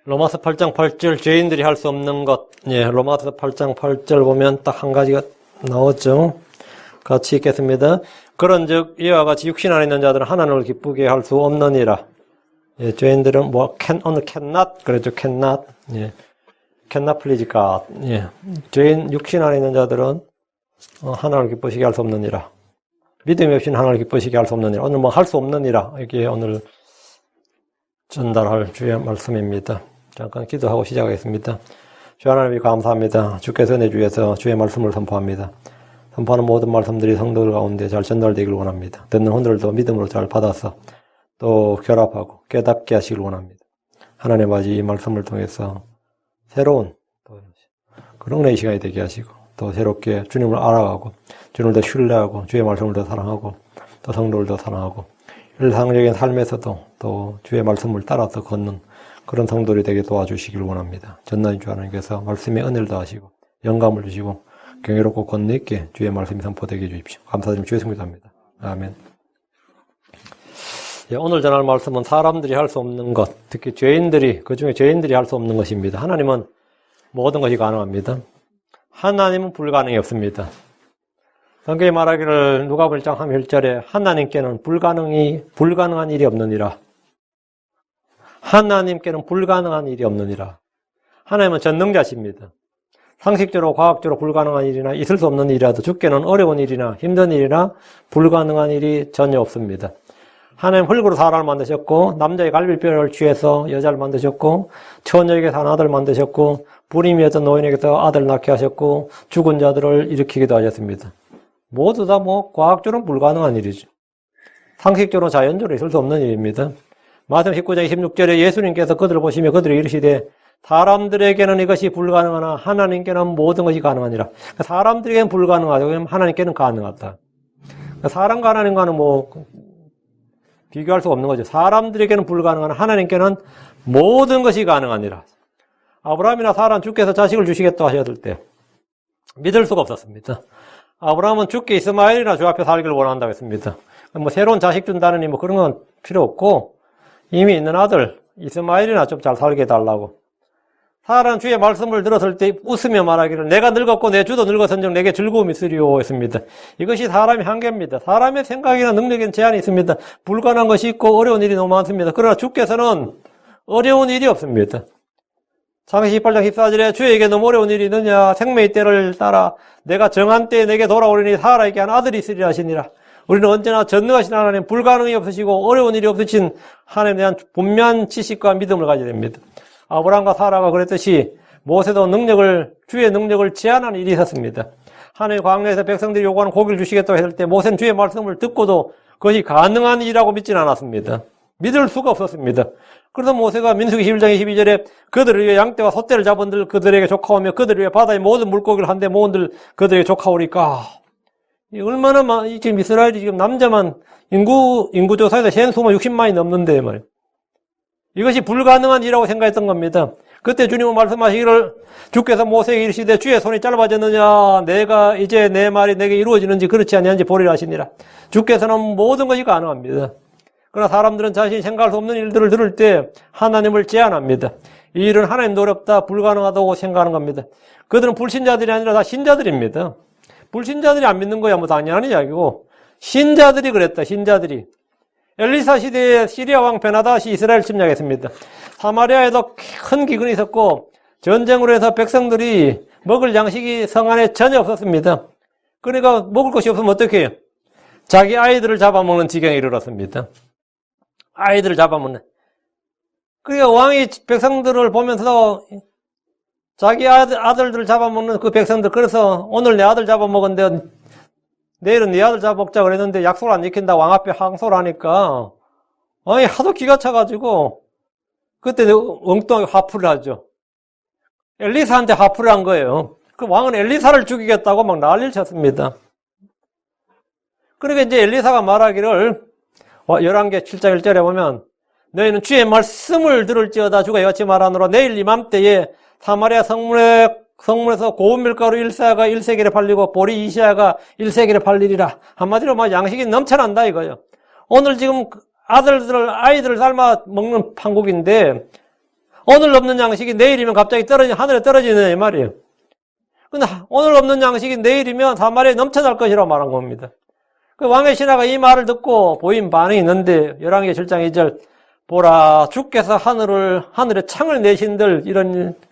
로마서 8장 8절 죄인들이 할 수 없는 것. 예, 로마서 8장 8절 보면 딱 한 가지가 나오죠. 같이 읽겠습니다. 그런즉 이와 같이 육신 안에 있는 자들은 하나님을 기쁘게 할 수 없느니라. 예, 죄인들은 뭐 오늘 cannot 그랬죠. cannot. 예. cannot please God. 예. 죄인 육신 안에 있는 자들은 하나님을 기쁘시게 할 수 없느니라. 믿음이 없이는 하나님을 기쁘시게 할 수 없느니라. 오늘 뭐 할 수 없느니라. 이게 오늘 전달할 주의 말씀입니다. 잠깐 기도하고 시작하겠습니다. 주 하나님 감사합니다. 주께서 내 주에서 주의 말씀을 선포합니다. 선포하는 모든 말씀들이 성도들 가운데 잘 전달되기를 원합니다. 듣는 혼들도 믿음으로 잘 받아서 또 결합하고 깨닫게 하시길 원합니다. 하나님 아버지 이 말씀을 통해서 새로운 또 그런 은혜의 시간이 되게 하시고 또 새롭게 주님을 알아가고 주님을 더 신뢰하고 주의 말씀을 더 사랑하고 또 성도를 더 사랑하고 일상적인 삶에서도 또 주의 말씀을 따라서 걷는 그런 성도들이 되게 도와주시길 원합니다. 전능하신 주 하나님께서 말씀에 은혜를 더하시고 영감을 주시고 경외롭고 권능 있게 주의 말씀이 선포되게 해주십시오. 감사드리며 주의 성을 합니다. 아멘. 예, 오늘 전할 말씀은 사람들이 할 수 없는 것, 특히 죄인들이, 그 중에 죄인들이 할 수 없는 것입니다. 하나님은 모든 것이 가능합니다. 하나님은 불가능이 없습니다. 성경이 말하기를 누가복음 1장 1절에 하나님께는 불가능한 일이 없느니라. 하나님께는 불가능한 일이 없느니라. 하나님은 전능자십니다. 상식적으로 과학적으로 불가능한 일이나 있을 수 없는 일이라도 주께는 어려운 일이나 힘든 일이나 불가능한 일이 전혀 없습니다. 하나님 흙으로 사람을 만드셨고 남자의 갈비뼈를 취해서 여자를 만드셨고 처녀에게 산 아들 만드셨고 불임이었던 노인에게서 아들 낳게 하셨고 죽은 자들을 일으키기도 하셨습니다. 모두 다 과학적으로는 불가능한 일이죠. 상식적으로 자연적으로 있을 수 없는 일입니다. 마태복음 19장 26절에 예수님께서 그들을 보시며 그들이 이르시되 사람들에게는 이것이 불가능하나 하나님께는 모든 것이 가능하니라. 사람들에게는 불가능하죠. 그럼 하나님께는 가능하다. 사람과 하나님과는 비교할 수 없는 거죠. 사람들에게는 불가능하나 하나님께는 모든 것이 가능하니라. 아브라함이나 사라는 주께서 자식을 주시겠다 하셨을 때 믿을 수가 없었습니다. 아브라함은 주께 이스마엘이나 주 앞에 살기를 원한다고 했습니다. 새로운 자식 준다느니 그런 건 필요 없고 이미 있는 아들 이스마엘이나 좀 잘 살게 해달라고. 사라는 주의 말씀을 들었을 때 웃으며 말하기를 내가 늙었고 내 주도 늙었은즉 내게 즐거움이 있으리오 했습니다. 이것이 사람의 한계입니다. 사람의 생각이나 능력에는 제한이 있습니다. 불가능한 것이 있고 어려운 일이 너무 많습니다. 그러나 주께서는 어려운 일이 없습니다. 창세기 18장 14절에 주에게 너무 어려운 일이 있느냐 생명의 때를 따라 내가 정한 때에 내게 돌아오리니 사라에게 한 아들이 있으리라 하시니라. 우리는 언제나 전능하신 하나님, 불가능이 없으시고 어려운 일이 없으신 하나님에 대한 분명한 지식과 믿음을 가져야 됩니다. 아브라함과 사라가 그랬듯이 모세도 주의 능력을 제한하는 일이 있었습니다. 하나님 광야에서 백성들이 요구하는 고기를 주시겠다고 했을 때 모세는 주의 말씀을 듣고도 그것이 가능한 일이라고 믿지는 않았습니다. 믿을 수가 없었습니다. 그래서 모세가 민수기 11장 22절에 그들을 위해 양떼와 소떼를 잡은들 그들에게 족하오며 그들을 위해 바다의 모든 물고기를 한데 모은들 그들에게 족하오리까. 얼마나 지금 이스라엘이 지금 남자만 인구조사에서 현수만 60만이 넘는데 말이에요. 이것이 불가능한 일이라고 생각했던 겁니다. 그때 주님은 말씀하시기를 주께서 모세에게 이르시되 주의 손이 짧아졌느냐 내가 이제 내 말이 내게 이루어지는지 그렇지 아니한지 보리라 하시니라. 주께서는 모든 것이 가능합니다. 그러나 사람들은 자신이 생각할 수 없는 일들을 들을 때 하나님을 제한합니다. 이 일은 하나님도 어렵다 불가능하다고 생각하는 겁니다. 그들은 불신자들이 아니라 다 신자들입니다. 불신자들이 안 믿는 거야 당연한 이야기고 신자들이 그랬다. 신자들이. 엘리사 시대에 시리아 왕 베나닷이 이스라엘 침략했습니다. 사마리아에도 큰 기근이 있었고 전쟁으로 해서 백성들이 먹을 양식이 성 안에 전혀 없었습니다. 그러니까 먹을 것이 없으면 어떻게 해요? 자기 아이들을 잡아먹는 지경에 이르렀습니다. 아이들을 잡아먹는. 그러니까 왕이 백성들을 보면서 자기 아들들을 잡아먹는 그 백성들, 그래서 오늘 내 아들 잡아먹었는데 내일은 네 아들 잡아먹자 그랬는데 약속을 안 지킨다 왕 앞에 항소를 하니까 왕이 하도 기가 차가지고 그때 엉뚱하게 화풀이를 하죠. 엘리사한테 화풀이를 한 거예요. 그 왕은 엘리사를 죽이겠다고 막 난리를 쳤습니다. 그러니까 이제 엘리사가 말하기를 열왕기 7장 1절에 보면 너희는 주의 말씀을 들을지어다 주가 이같이 말하노라 내일 이맘때에 사마리아 성문에서 고운 밀가루 1사가 1세겔에 팔리고 보리 2시아가 1세겔에 팔리리라. 한마디로 양식이 넘쳐난다 이거예요. 오늘 지금 아이들을 삶아 먹는 판국인데 오늘 없는 양식이 내일이면 갑자기 하늘에 떨어지는 이 말이에요. 근데 오늘 없는 양식이 내일이면 사마리아에 넘쳐날 것이라고 말한 겁니다. 그 왕의 신하가 이 말을 듣고 보인 반응이 있는데, 열왕기 7장 2절, 보라, 주께서 하늘에 창을 내신들,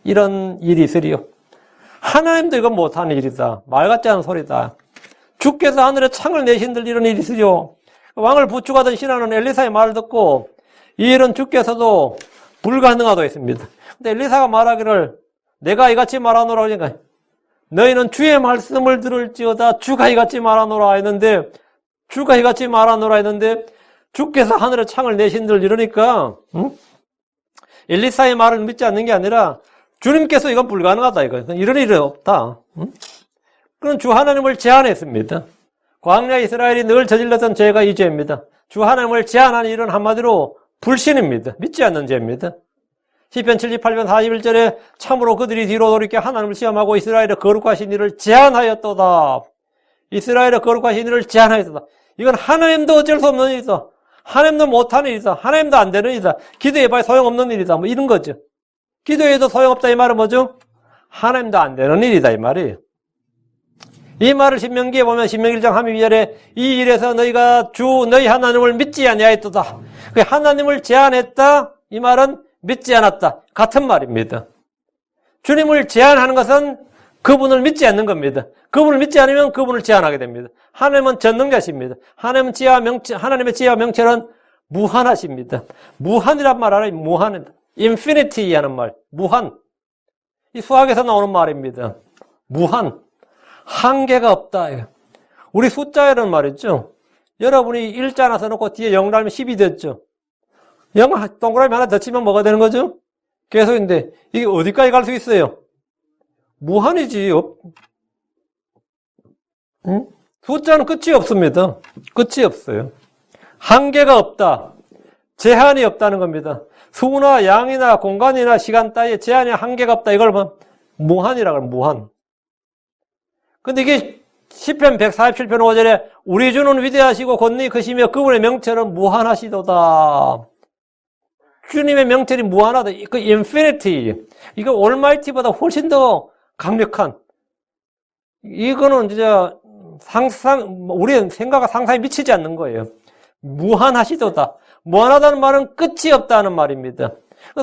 이런 일이 있으리요. 하나님도 이건 못하는 일이다. 말 같지 않은 소리다. 주께서 하늘에 창을 내신들, 이런 일이 있으리요. 왕을 부축하던 신하는 엘리사의 말을 듣고, 이 일은 주께서도 불가능하다고 했습니다. 근데 엘리사가 말하기를, 내가 이같이 말하노라 하니까, 너희는 주의 말씀을 들을지어다 주가 이같이 말하노라 했는데, 주께서 하늘에 창을 내신들 이러니까, 엘리사의 말을 믿지 않는 게 아니라 주님께서 이건 불가능하다 이거. 이런 일은 없다. 그럼 주 하나님을 제한했습니다. 광야 이스라엘이 늘 저질렀던 죄가 이 죄입니다. 주 하나님을 제한한 일은 한마디로 불신입니다. 믿지 않는 죄입니다. 시편 78편 41절에 참으로 그들이 뒤로 돌이켜 하나님을 시험하고 이스라엘의 거룩하신 일을 제한하였도다. 이스라엘의 거룩하신 일을 제한하였도다. 이건 하나님도 어쩔 수 없는 일이다. 하나님도 못하는 일이다. 하나님도 안 되는 일이다. 기도해봐야 소용없는 일이다. 뭐 이런 거죠. 기도해도 소용없다 이 말은 뭐죠? 하나님도 안 되는 일이다 이 말이에요. 이 말을 신명기에 보면 신명기 1장 32절에 이 일에서 너희가 너희 하나님을 믿지 아니하였도다. 그 하나님을 제한했다 이 말은 믿지 않았다. 같은 말입니다. 주님을 제한하는 것은 그분을 믿지 않는 겁니다. 그분을 믿지 않으면 그분을 제한하게 됩니다. 하나님은 전능자십니다. 하나님의 지혜와 명철은 무한하십니다. 무한이란 말 알아요? 무한이다. infinity 하는 말. 무한. 이 수학에서 나오는 말입니다. 무한. 한계가 없다. 우리 숫자에는 말이죠. 여러분이 일자 하나 써놓고 뒤에 0 달면 10이 됐죠. 0 동그라미 하나 더 치면 뭐가 되는 거죠? 계속인데 이게 어디까지 갈 수 있어요? 무한이지. 응? 숫자는 끝이 없습니다. 끝이 없어요. 한계가 없다. 제한이 없다는 겁니다. 수나 양이나 공간이나 시간 따위에 제한이 한계가 없다. 이걸 무한이라고 해요. 무한. 근데 이게 시편 147편 5절에 우리 주는 위대하시고 권능이 크시며 그분의 명철은 무한하시도다. 주님의 명철이 무한하다. 그 infinity. 이거 almighty보다 훨씬 더 강력한. 이거는 진짜 우리의 생각과 상상이 미치지 않는 거예요. 무한하시도다. 무한하다는 말은 끝이 없다는 말입니다.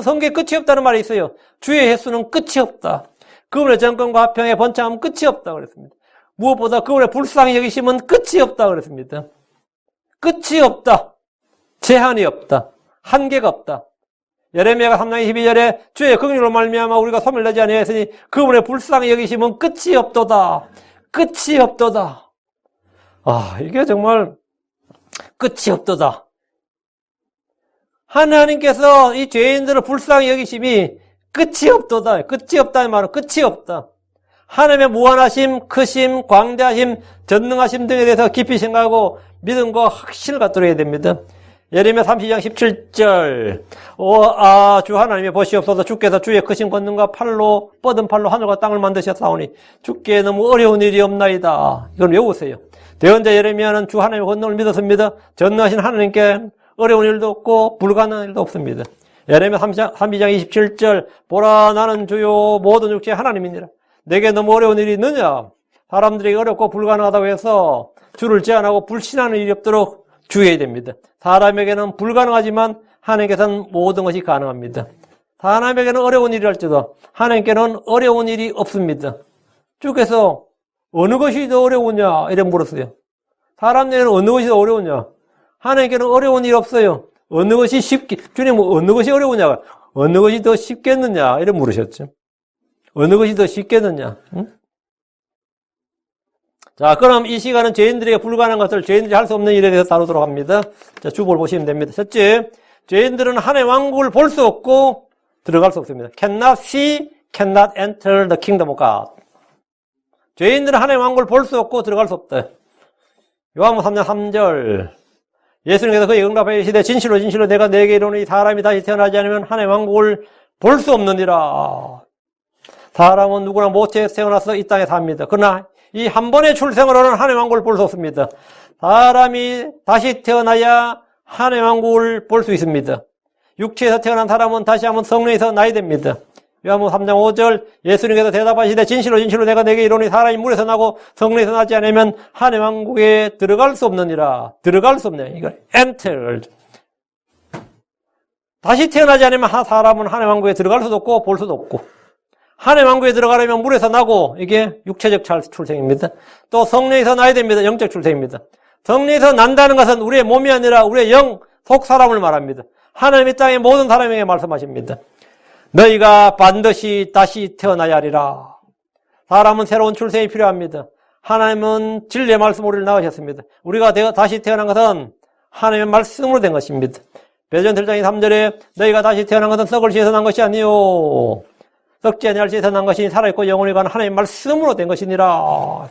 성경에 끝이 없다는 말이 있어요. 주의 횟수는 끝이 없다. 그분의 정권과 화평의 번창함은 끝이 없다 그랬습니다. 무엇보다 그분의 불쌍히 여기심은 끝이 없다 그랬습니다. 끝이 없다. 제한이 없다. 한계가 없다. 예레미야가 3장 22절에 주의 긍휼로 말미암아 우리가 소멸되지 아니하였으니 그분의 불쌍히 여기심은 끝이 없도다. 끝이 없도다. 이게 정말 끝이 없도다. 하나님께서 이 죄인들을 불쌍히 여기심이 끝이 없도다. 끝이 없다는 말은 끝이 없다. 하나님의 무한하심, 크심, 광대하심, 전능하심 등에 대해서 깊이 생각하고 믿음과 확신을 갖도록 해야 됩니다. 예레미야 30장 17절 주 하나님이 보시옵소서 주께서 주의 크신 권능과 뻗은 팔로 하늘과 땅을 만드셨사오니 주께 너무 어려운 일이 없나이다. 이걸 외우세요. 대언자 예레미야는 주 하나님의 권능을 믿었습니다. 전능하신 하나님께 어려운 일도 없고 불가능한 일도 없습니다. 예레미야 32장 27절 보라 나는 주요 모든 육체의 하나님이니라. 내게 너무 어려운 일이 있느냐? 사람들에게 어렵고 불가능하다고 해서 주를 제한하고 불신하는 일이 없도록 주의해야 됩니다. 사람에게는 불가능하지만 하나님께서는 모든 것이 가능합니다. 사람에게는 어려운 일이 할지도 하나님께는 어려운 일이 없습니다. 주께서 어느 것이 더 어려우냐 이래 물었어요. 사람에게는 어느 것이 더 어려우냐? 하나님께는 어려운 일이 없어요. 어느 것이 주님은 어느 것이 어려우냐? 어느 것이 더 쉽겠느냐 이래 물으셨죠. 어느 것이 더 쉽겠느냐? 응? 자, 그럼 이 시간은 죄인들에게 불가능한 것을 죄인들이 할 수 없는 일에 대해서 다루도록 합니다. 자, 주보를 보시면 됩니다. 첫째, 죄인들은 하나님의 왕국을 볼 수 없고 들어갈 수 없습니다. Cannot see, cannot enter the kingdom of God. 죄인들은 하나님의 왕국을 볼 수 없고 들어갈 수 없다. 요한복음 3장 3절. 예수님께서 그에게 응답하여 이르시되 진실로 진실로 내가 네게 이르노니 사람이 다시 태어나지 않으면 하나님의 왕국을 볼 수 없느니라. 사람은 누구나 모태에 태어나서 이 땅에 삽니다. 그러나 이 한 번의 출생으로는 하나님의 왕국을 볼 수 없습니다. 사람이 다시 태어나야 하나님의 왕국을 볼 수 있습니다. 육체에서 태어난 사람은 다시 한번 성령에서 나야 됩니다. 요한복음 3장 5절 예수님께서 대답하시되 진실로 진실로 내가 내게 이르노니 사람이 물에서 나고 성령에서 나지 않으면 하나님 왕국에 들어갈 수 없느니라. 들어갈 수 없네. 이거 enter. 다시 태어나지 않으면 사람은 하나님 왕국에 들어갈 수도 없고 볼 수도 없고, 하나님 왕국에 들어가려면 물에서 나고, 이게 육체적 출생입니다. 또 성령에서 나야 됩니다. 영적 출생입니다. 성령에서 난다는 것은 우리의 몸이 아니라 우리의 영, 속 사람을 말합니다. 하나님이 땅의 모든 사람에게 말씀하십니다. 너희가 반드시 다시 태어나야 하리라. 사람은 새로운 출생이 필요합니다. 하나님은 진리의 말씀 우리를 낳으셨습니다. 우리가 다시 태어난 것은 하나님의 말씀으로 된 것입니다. 베드로전 1장 3절에 너희가 다시 태어난 것은 썩을 씨에서 난 것이 아니요 썩지 아니할 씨에서 난 것이 살아있고 영원히 가는 하나님의 말씀으로 된 것이니라.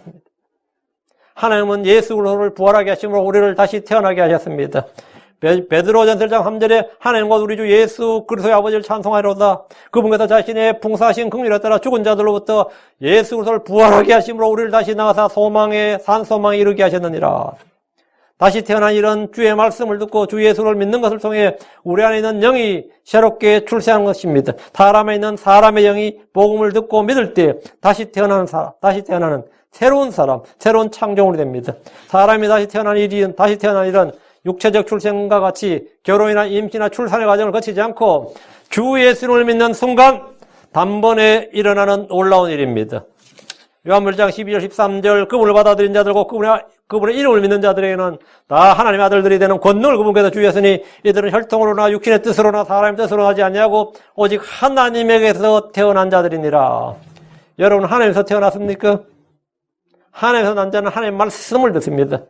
하나님은 예수 그리스도를 부활하게 하심으로 우리를 다시 태어나게 하셨습니다. 베드로전 1장 3절에 하나님과 우리 주 예수 그리스도의 아버지를 찬송하리로다. 그분께서 자신의 풍성하신 긍휼에 따라 죽은 자들로부터 예수 그리스도를 부활하게 하심으로 우리를 다시 나가사 산 소망에 이르게 하셨느니라. 다시 태어난 이런 주의 말씀을 듣고 주 예수를 믿는 것을 통해 우리 안에 있는 영이 새롭게 출세하는 것입니다. 사람에 있는 사람의 영이 복음을 듣고 믿을 때 다시 태어나는 새로운 사람, 새로운 창조물이 됩니다. 사람이 다시 태어난 일은 육체적 출생과 같이 결혼이나 임신이나 출산의 과정을 거치지 않고 주 예수를 믿는 순간 단번에 일어나는 놀라운 일입니다. 요한복음 1장 12절 13절 그분을 받아들인 자들과 그분의 이름을 믿는 자들에게는 다 하나님의 아들들이 되는 권능을 그분께서 주셨으니 이들은 혈통으로나 육신의 뜻으로나 사람의 뜻으로 하지 아니하고 오직 하나님에게서 태어난 자들이니라. 여러분 하나님에서 태어났습니까? 하나님에서 난 자는 하나님의 말씀을 듣습니다.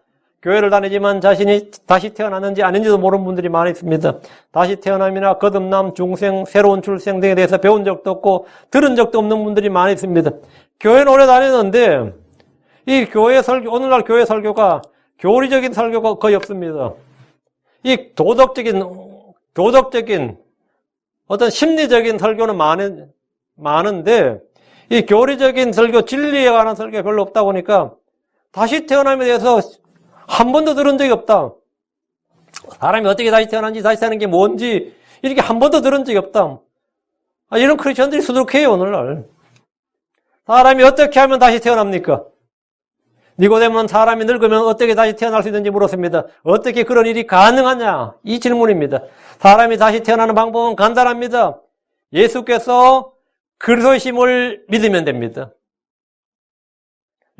교회를 다니지만 자신이 다시 태어났는지 아닌지도 모르는 분들이 많이 있습니다. 다시 태어남이나 거듭남, 중생, 새로운 출생 등에 대해서 배운 적도 없고 들은 적도 없는 분들이 많이 있습니다. 교회는 오래 다녔는데 이 오늘날 교회 설교가 교리적인 설교가 거의 없습니다. 이 도덕적인 어떤 심리적인 설교는 많은데 이 교리적인 설교, 진리에 관한 설교가 별로 없다 보니까 다시 태어남에 대해서 한 번도 들은 적이 없다. 사람이 어떻게 다시 태어난지, 다시 사는 게 뭔지 이렇게 한 번도 들은 적이 없다. 이런 크리스천들이 수두룩해요, 오늘날. 사람이 어떻게 하면 다시 태어납니까? 니고데모는 사람이 늙으면 어떻게 다시 태어날 수 있는지 물었습니다. 어떻게 그런 일이 가능하냐? 이 질문입니다. 사람이 다시 태어나는 방법은 간단합니다. 예수께서 그리스도이심을 믿으면 됩니다.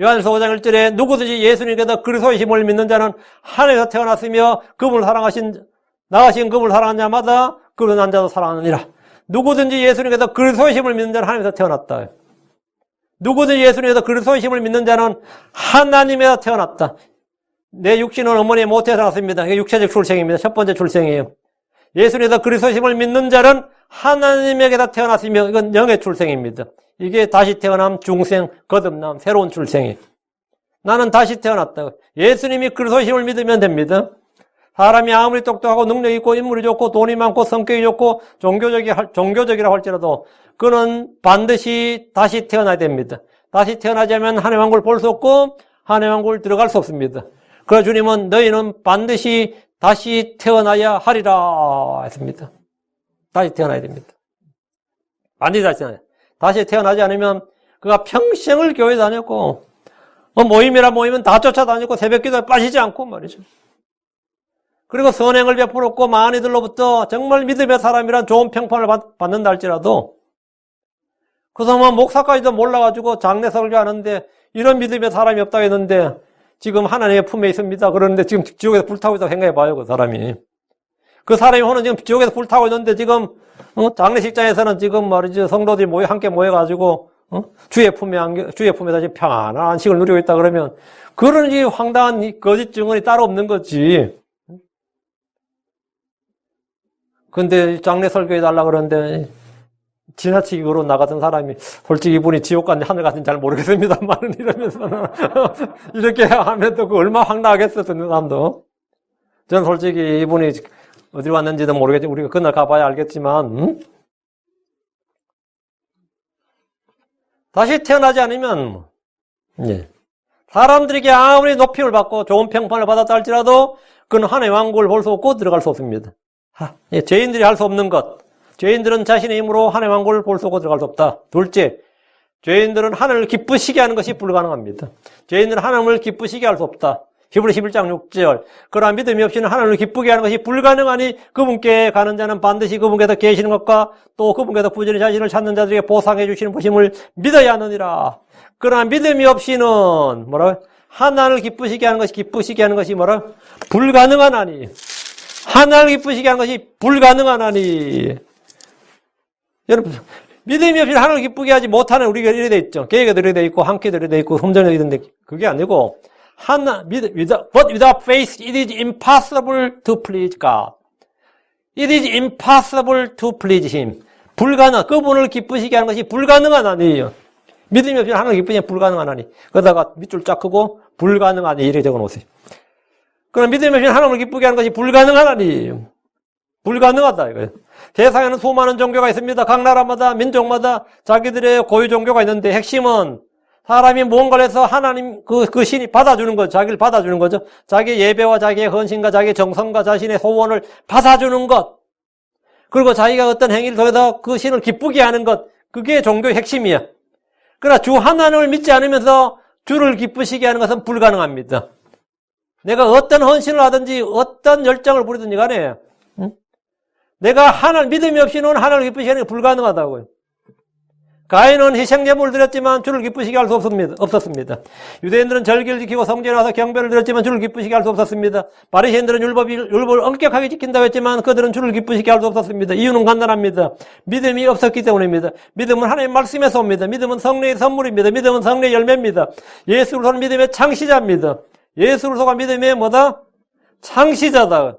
요한일서 5장 1절에 누구든지 예수님께서 그리스도이심을 믿는 자는 하늘에서 태어났으며 그분을 나가신 그분을 사랑하는 자마다 그를 난 자도 사랑하느니라. 누구든지 예수님께서 그리스도이심을 믿는 자는 하늘에서 태어났다. 누구든지 예수님께서 그리스도이심을 믿는 자는 하나님에서 태어났다. 내 육신은 어머니의 모태에서 났습니다. 이게 육체적 출생입니다. 첫 번째 출생이에요. 예수님께서 그리스도이심을 믿는 자는 하나님에게서 태어났으며 이건 영의 출생입니다. 이게 다시 태어남, 중생, 거듭남, 새로운 출생이에요. 나는 다시 태어났다. 예수님이 그리스도이심을 믿으면 됩니다. 사람이 아무리 똑똑하고 능력 있고 인물이 좋고 돈이 많고 성격이 좋고 종교적이라 할지라도 그는 반드시 다시 태어나야 됩니다. 다시 태어나지 않으면 하나님의 왕국을 볼 수 없고 하나님의 왕국을 들어갈 수 없습니다. 그래서 주님은 너희는 반드시 다시 태어나야 하리라 했습니다. 다시 태어나야 됩니다. 반드시 다시 태어나야. 다시 태어나지 않으면 그가 평생을 교회 다녔고 모임이라 모이면 다 쫓아다녔고 새벽기도에 빠지지 않고 말이죠. 그리고 선행을 베풀었고 많이들로부터 정말 믿음의 사람이란 좋은 평판을 받는다 할지라도 그 사람은 목사까지도 몰라가지고 장례 설교하는데 이런 믿음의 사람이 없다고 했는데 지금 하나님의 품에 있습니다. 그러는데 지금 지옥에서 불타고 있다고 생각해봐요. 그 사람이. 그 사람이 오늘 지금 지옥에서 불타고 있는데 지금 장례식장에서는 지금 말이죠. 성도들이 함께 모여가지고 주의 품에서 지금 평안한 안식을 누리고 있다 그러면 그런 이 황당한 거짓 증언이 따로 없는 거지. 근데 장례 설교해달라 그러는데 지나치게 그러고 나갔던 사람이 솔직히 이분이 지옥 갔는지 하늘 갔는지 잘 모르겠습니다만 이러면서는 이렇게 하면 또 그 얼마나 황당하겠어 듣는 사람도. 저는 솔직히 이분이 어디 왔는지도 모르겠지. 우리가 그날 가봐야 알겠지만 다시 태어나지 않으면 사람들에게 아무리 높임을 받고 좋은 평판을 받았다 할지라도 그는 하나님의 왕국을 볼 수 없고 들어갈 수 없습니다. 죄인들이 할 수 없는 것. 죄인들은 자신의 힘으로 하나님의 왕국을 볼수고 들어갈 수 없다. 둘째, 죄인들은 하나님을 기쁘시게 하는 것이 불가능합니다. 죄인들은 하나님을 기쁘시게 할 수 없다. 히브리 11장 6절. 그러한 믿음이 없이는 하나님을 기쁘게 하는 것이 불가능하니 그분께 가는 자는 반드시 그분께서 계시는 것과 또 그분께서 부지런히 자신을 찾는 자들에게 보상해 주시는 보심을 믿어야 하느니라. 그러한 믿음이 없이는 뭐라? 하나님을 기쁘시게 하는 것이 뭐라? 불가능하나니. 하나님을 기쁘시게 하는 것이 불가능하나니. 여러분, 믿음이 없이 하나님을 기쁘게 하지 못하는 우리가 이래 돼 있죠. 계획에 이래 돼 있고, 함께 이래 돼 있고, 성전에 이래 돼 있는데, 그게 아니고, but without faith, it is impossible to please God. It is impossible to please Him. 그분을 기쁘시게 하는 것이 불가능하나니. 믿음이 없이 하나님을 기쁘시게 불가능하나니. 그러다가 밑줄 쫙 크고, 불가능하니, 이렇게 적어 놓으세요. 그럼 믿음이 없이 하나님을 기쁘게 하는 것이 불가능하나니. 불가능하다, 이거예요. 세상에는 수많은 종교가 있습니다. 각 나라마다, 민족마다 자기들의 고유 종교가 있는데 핵심은 사람이 무언가를 해서 하나님, 그 신이 받아주는 거죠. 자기를 받아주는 거죠. 자기의 예배와 자기의 헌신과 자기의 정성과 자신의 소원을 받아주는 것. 그리고 자기가 어떤 행위를 통해서 그 신을 기쁘게 하는 것. 그게 종교의 핵심이야. 그러나 주 하나님을 믿지 않으면서 주를 기쁘시게 하는 것은 불가능합니다. 내가 어떤 헌신을 하든지 어떤 열정을 부리든지 간에 내가 믿음이 없이는 하나님을 기쁘시게 하는 게 불가능하다고요. 가인은 희생제물을 드렸지만 주를 기쁘시게 할 수 없었습니다. 유대인들은 절기를 지키고 성전에 와서 경배를 드렸지만 주를 기쁘시게 할 수 없었습니다. 바리새인들은 율법을 엄격하게 지킨다고 했지만 그들은 주를 기쁘시게 할 수 없었습니다. 이유는 간단합니다. 믿음이 없었기 때문입니다. 믿음은 하나님의 말씀에서 옵니다. 믿음은 성령의 선물입니다. 믿음은 성령의 열매입니다. 예수 그리스도는 믿음의 창시자입니다. 예수 그리스도가 믿음의 뭐다? 창시자다.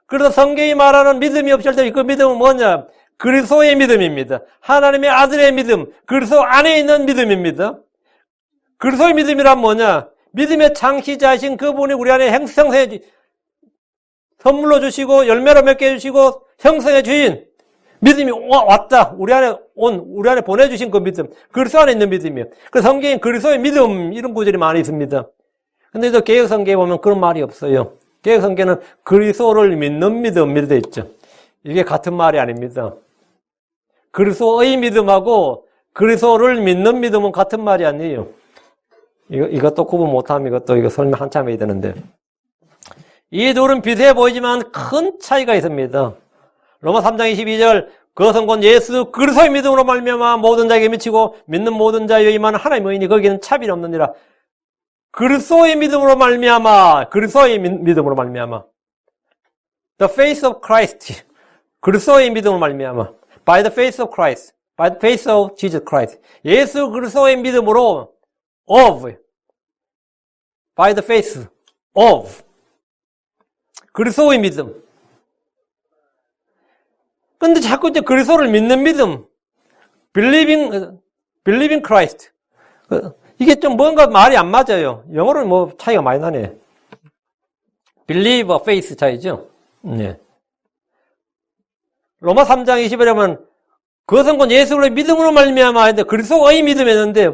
그래서 성경이 말하는 믿음이 없을 때 그 믿음은 뭐냐? 그리스도의 믿음입니다. 하나님의 아들의 믿음, 그리스도 안에 있는 믿음입니다. 그리스도의 믿음이란 뭐냐? 믿음의 창시자이신 그분이 우리 안에 형성해 선물로 주시고 열매로 맺게 해주시고 형성해 주신 믿음이 왔다. 우리 안에 보내주신 그 믿음, 그리스도 안에 있는 믿음이에요. 그 성경에 그리스도의 믿음 이런 구절이 많이 있습니다. 근데 또 개역 성경에 보면 그런 말이 없어요. 개역 성경은 그리스도를 믿는 믿음 이렇게 돼 있죠. 이게 같은 말이 아닙니다. 그리스도의 믿음하고 그리스도를 믿는 믿음은 같은 말이 아니에요. 이것도 구분 못하면 이거 설명 한참 해야 되는데. 이 둘은 비슷해 보이지만 큰 차이가 있습니다. 로마 3장 22절 그것은 곧 예수 그리스도의 믿음으로 말미암아 모든 자에게 미치고 믿는 모든 자에 임하는 하나님의 의인이 거기는 차별이 없느니라. 그리스도의 믿음으로 말미암아 The faith of Christ. 그리스도의 믿음으로 말미암아 By the faith of Christ. By the faith of Jesus Christ. 예수 그리스도의 믿음으로 By the faith of 그리스도의 믿음. 근데 자꾸 이제 그리스도를 믿는 믿음 Believing Christ. 이게 좀 뭔가 말이 안 맞아요. 영어로는 뭐 차이가 많이 나네. Believe, faith 차이죠. 네. 로마 3장 20절에 보면 그것은 곧 예수 그리스도의 믿음으로 말미암아 했는데 그리스도의 믿음이었는데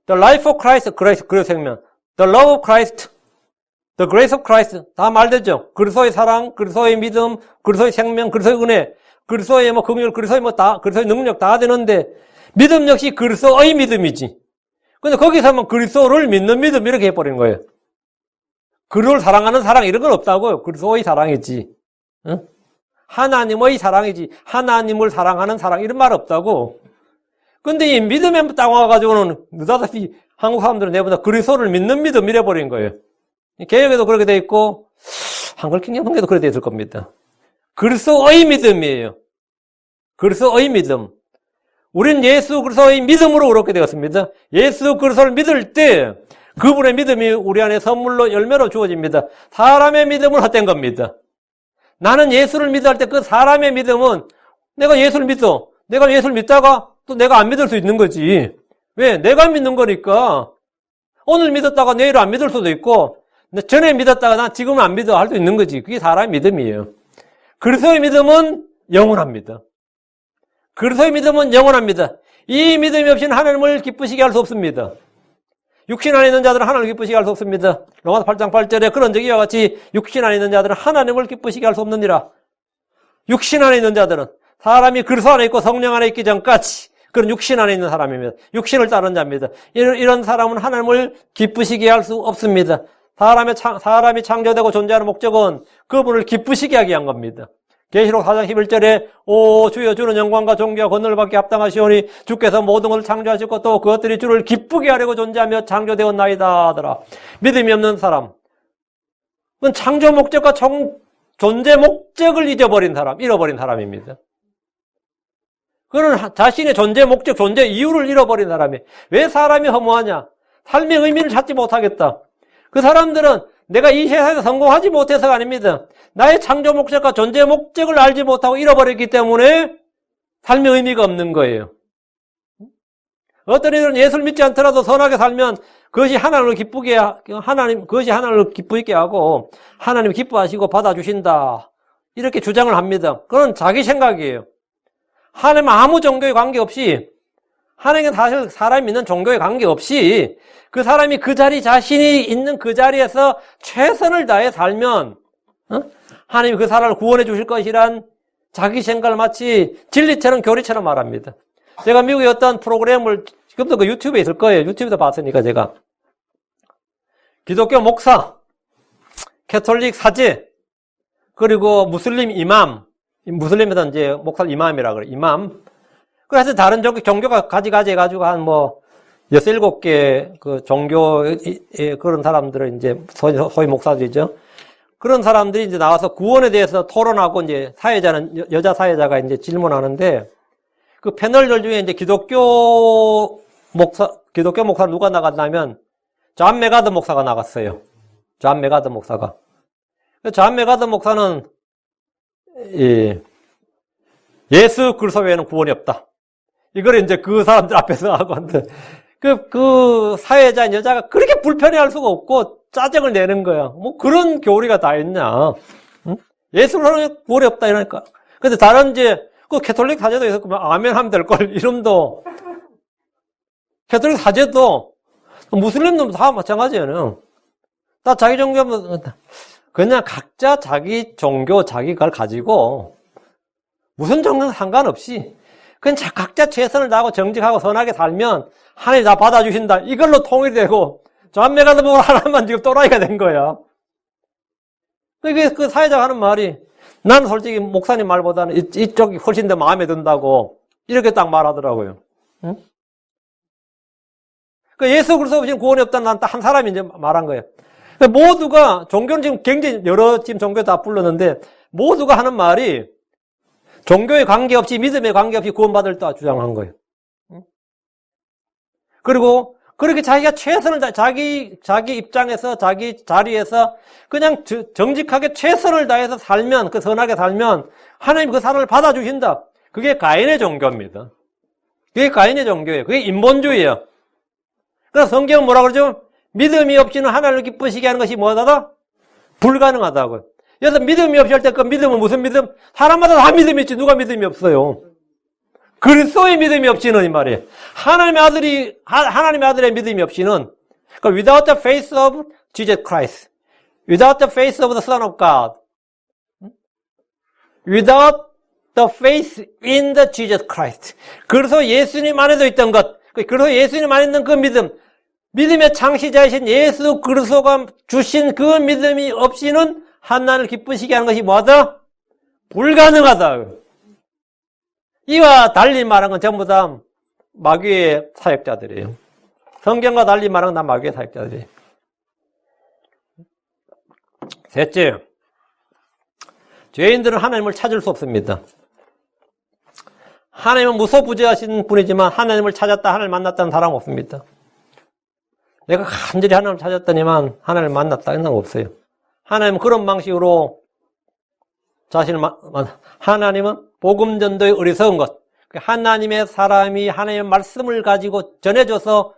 The life of Christ, 그리스도의 생명, The love of Christ, The grace of Christ 다 말되죠. 그리스도의 사랑, 그리스도의 믿음, 그리스도의 생명, 그리스도의 은혜, 그리스도의 뭐 긍휼, 그리스도의 능력 다 되는데 믿음 역시 그리스도의 믿음이지. 근데 거기서 뭐 그리스도를 믿는 믿음 이렇게 해버리는 거예요. 그를 사랑하는 사랑 이런 건 없다고요. 그리스도의 사랑이지. 응? 하나님의 사랑이지. 하나님을 사랑하는 사랑 이런 말 없다고. 근데 이 믿음에 딱 와가지고는 느닷없이 한국 사람들은 내보다 그리스도를 믿는 믿음 이래버린 거예요. 개혁에도 그렇게 돼 있고 한글 성경에도 그렇게 돼 있을 겁니다. 그리스도의 믿음이에요. 그리스도의 믿음. 우린 예수 그리스도의 믿음으로 그렇게 되었습니다. 예수 그리스도를 믿을 때 그분의 믿음이 우리 안에 선물로 열매로 주어집니다. 사람의 믿음은 헛된 겁니다. 나는 예수를 믿을 때 그 사람의 믿음은 내가 예수를 믿어. 내가 예수를 믿다가 또 내가 안 믿을 수 있는 거지. 왜? 내가 믿는 거니까. 오늘 믿었다가 내일 안 믿을 수도 있고 전에 믿었다가 나 지금은 안 믿어 할 수 있는 거지. 그게 사람의 믿음이에요. 그리스도의 믿음은 영원합니다. 그리스도의 믿음은 영원합니다. 이 믿음이 없이는 하나님을 기쁘시게 할 수 없습니다. 육신 안에 있는 자들은 하나님을 기쁘시게 할 수 없습니다. 로마서 8장 8절에 그런 적이 이와 같이 육신 안에 있는 자들은 하나님을 기쁘시게 할 수 없느니라. 육신 안에 있는 자들은 사람이 그리스도 안에 있고 성령 안에 있기 전까지 그런 육신 안에 있는 사람입니다. 육신을 따른 자입니다. 이런 사람은 하나님을 기쁘시게 할 수 없습니다. 사람이 창조되고 존재하는 목적은 그분을 기쁘시게 하게 한 겁니다. 계시록 4장 11절에 오 주여 주는 영광과 존귀와 권능을 받게 합당하시오니 주께서 모든 것을 창조하셨고 또 그것들이 주를 기쁘게 하려고 존재하며 창조되었나이다 하더라. 믿음이 없는 사람, 그건 창조 목적과 존재 목적을 잃어버린 사람입니다. 그는 자신의 존재 목적, 존재 이유를 잃어버린 사람이. 왜 사람이 허무하냐? 삶의 의미를 찾지 못하겠다. 그 사람들은 내가 이 세상에서 성공하지 못해서가 아닙니다. 나의 창조 목적과 존재 목적을 알지 못하고 잃어버렸기 때문에 삶의 의미가 없는 거예요. 어떤 이들은 예수를 믿지 않더라도 선하게 살면 그것이 하나님을 기쁘게 하고 하나님 기뻐하시고 받아주신다. 이렇게 주장을 합니다. 그건 자기 생각이에요. 하나님 아무 종교에 관계없이, 하나님은 사실 사람이 믿는 종교에 관계없이 그 사람이 그 자리, 자신이 있는 그 자리에서 최선을 다해 살면 하나님이 그 사람을 구원해 주실 것이란 자기 생각을 마치 진리처럼 교리처럼 말합니다. 제가 미국의 어떤 프로그램을, 지금도 그 유튜브에 있을 거예요. 유튜브에서 봤으니까 제가. 기독교 목사, 캐톨릭 사제, 그리고 무슬림 이맘, 무슬림에서 이제 목사 이맘이라 그래, 이맘. 그래서 다른 종교가 가지가지 해가지고 한 6-7개 그 종교의 그런 사람들은 이제 소위 목사들이죠. 그런 사람들이 이제 나와서 구원에 대해서 토론하고 이제 여자 사회자가 이제 질문하는데 그 패널들 중에 이제 기독교 목사 누가 나갔냐면 존 메가더 목사가 나갔어요. 존 메가더 목사가. 존 메가더 목사는 예수 그리스도 외에는 구원이 없다. 이걸 이제 그 사람들 앞에서 하고 한데, 그 사회자인 여자가 그렇게 불편해할 수가 없고 짜증을 내는 거야. 뭐 그런 교리가 다 있냐. 응? 예수 그리스도 구원이 없다 이러니까. 근데 다른 그 캐톨릭 사제도 있었고, 아멘 하면 될 걸, 이름도. 캐톨릭 사제도, 무슬림도 다 마찬가지예요. 다 자기 종교면, 그냥 각자 자기 종교, 자기 걸 가지고, 무슨 종교는 상관없이, 그냥 각자 최선을 다하고 정직하고 선하게 살면, 하나님이 다 받아주신다. 이걸로 통일이 되고, 존 메가더 보고 하나만 지금 또라이가 된 거야. 그 사회자가 하는 말이, 난 솔직히 목사님 말보다는 이쪽이 훨씬 더 마음에 든다고, 이렇게 딱 말하더라고요. 응? 그 예수 그리스도 없이는 구원이 없다는 난 딱 한 사람이 이제 말한 거예요. 모두가, 종교는 지금 굉장히 여러 지금 종교 다 불렀는데, 모두가 하는 말이, 종교에 관계없이, 믿음에 관계없이 구원받을 때 주장한 거예요. 그리고, 그렇게 자기가 최선을 자기 입장에서, 자기 자리에서 그냥 정직하게 최선을 다해서 살면, 그 선하게 살면, 하나님 그 사람을 받아주신다. 그게 가인의 종교입니다. 그게 가인의 종교예요. 그게 인본주의예요. 그래서 성경은 뭐라 그러죠? 믿음이 없이는 하나님을 기쁘시게 하는 것이 뭐하다? 불가능하다고요. 그래서 믿음이 없이 할 때 그 믿음은 무슨 믿음? 사람마다 다 믿음이 있지 누가 믿음이 없어요. 그리스도의 믿음이 없이는 이 말이에요. 하나님의 아들의 믿음이 없이는 그러니까 without the faith of Jesus Christ, without the faith of the Son of God, without the faith in the Jesus Christ. 그래서 예수님 안에도 있던 것, 그래서 예수님 안에 있는 그 믿음, 믿음의 창시자이신 예수 그리스도가 주신 그 믿음이 없이는 하나님을 기쁘시게 하는 것이 뭐하다? 불가능하다. 이와 달리 말한 건 전부 다 마귀의 사역자들이에요. 성경과 달리 말한 건 다 마귀의 사역자들이에요. 셋째, 죄인들은 하나님을 찾을 수 없습니다. 하나님은 무소부재하신 분이지만 하나님을 찾았다, 하나님을 만났다는 사람은 없습니다. 내가 간절히 하나님을 찾았더니만 하나님을 만났다, 이런 사람은 없어요. 하나님은 그런 방식으로 하나님은 복음 전도의 어리석은 것, 하나님의 사람이 하나님의 말씀을 가지고 전해줘서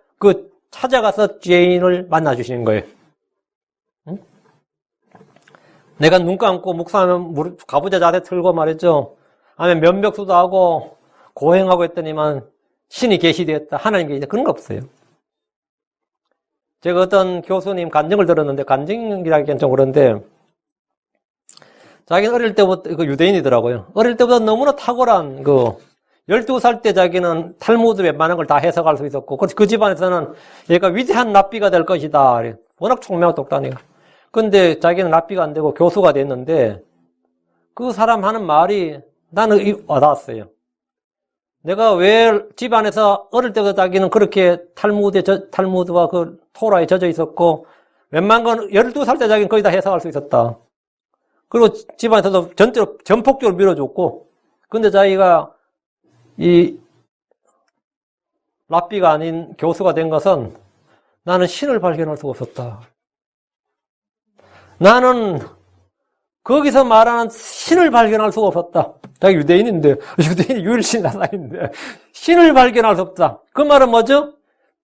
찾아가서 죄인을 만나주시는 거예요. 응? 내가 눈 감고 묵상하면 가부좌 자세 틀고 말했죠. 아니면 면벽수도 하고 고행하고 했더니만 신이 계시되었다. 하나님 계시다. 그런 거 없어요. 제가 어떤 교수님 간증을 들었는데, 간증이라기엔 좀 그런데, 자기는 어릴 때부터, 유대인이더라고요. 어릴 때부터 너무나 탁월한, 12살 때 자기는 탈무드 웬만한 걸 다 해석할 수 있었고, 그 집안에서는 얘가 위대한 랍비가 될 것이다. 워낙 총명하고 똑다니까. 근데 자기는 랍비가 안 되고 교수가 됐는데, 그 사람 하는 말이 나는 와닿았어요. 내가 왜 집안에서 어릴 때부터 자기는 그렇게 탈무드와 그 토라에 젖어 있었고, 웬만한 건 12살 때 자기는 거의 다 해석할 수 있었다. 그리고 집안에서도 전폭적으로 밀어줬고, 근데 자기가 이 랍비가 아닌 교수가 된 것은 나는 신을 발견할 수가 없었다. 나는 거기서 말하는 신을 발견할 수가 없었다. 자기 유대인인데, 유대인이 유일신 나사인데, 신을 발견할 수 없다. 그 말은 뭐죠?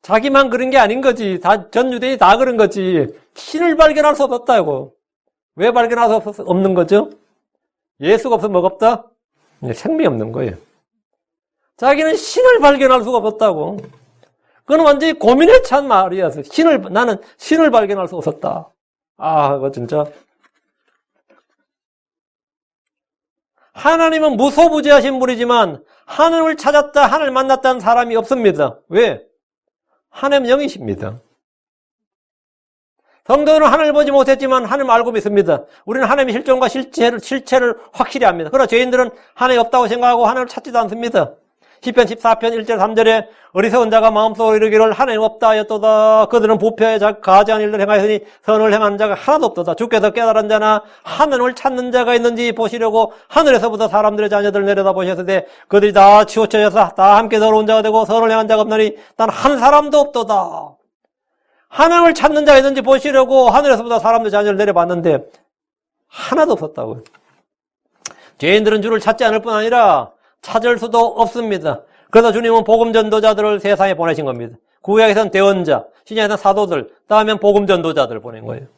자기만 그런 게 아닌 거지. 전 유대인이 다 그런 거지. 신을 발견할 수 없었다, 이거. 왜 발견할 수 없는 거죠? 예수가 없으면 뭐가 없다? 생명이 없는 거예요. 자기는 신을 발견할 수가 없었다고. 그건 완전히 고민에 찬 말이었어요. 나는 신을 발견할 수 없었다. 그거 진짜. 하나님은 무소부지하신 분이지만 하나님을 찾았다, 하나님을 만났다는 사람이 없습니다. 왜? 하나님은 영이십니다. 성도는 하나님을 보지 못했지만 하나님을 알고 믿습니다. 우리는 하나님의 실존과 실체를 확실히 압니다. 그러나 죄인들은 하나님이 없다고 생각하고 하나님을 찾지도 않습니다. 시편 14편 1절 3절에 어리석은 자가 마음속으로 이르기를 하나님 없다 하였도다. 그들은 부패에 가지한 일을 행하였으니 선을 행하는 자가 하나도 없도다. 주께서 깨달은 자나 하나님을 찾는 자가 있는지 보시려고 하늘에서부터 사람들의 자녀들 내려다 보셨으되 그들이 다 치우쳐져서 다 함께 더러운 자가 되고 선을 행한 자가 없나니 단 한 사람도 없도다. 하나님을 찾는 자가 있는지 보시려고 하늘에서부터 사람들의 자녀를 내려봤는데 하나도 없었다고요. 죄인들은 주를 찾지 않을 뿐 아니라 찾을 수도 없습니다. 그래서 주님은 복음 전도자들을 세상에 보내신 겁니다. 구약에서는 대언자, 신약에서는 사도들, 다음엔 복음 전도자들을 보낸 거예요.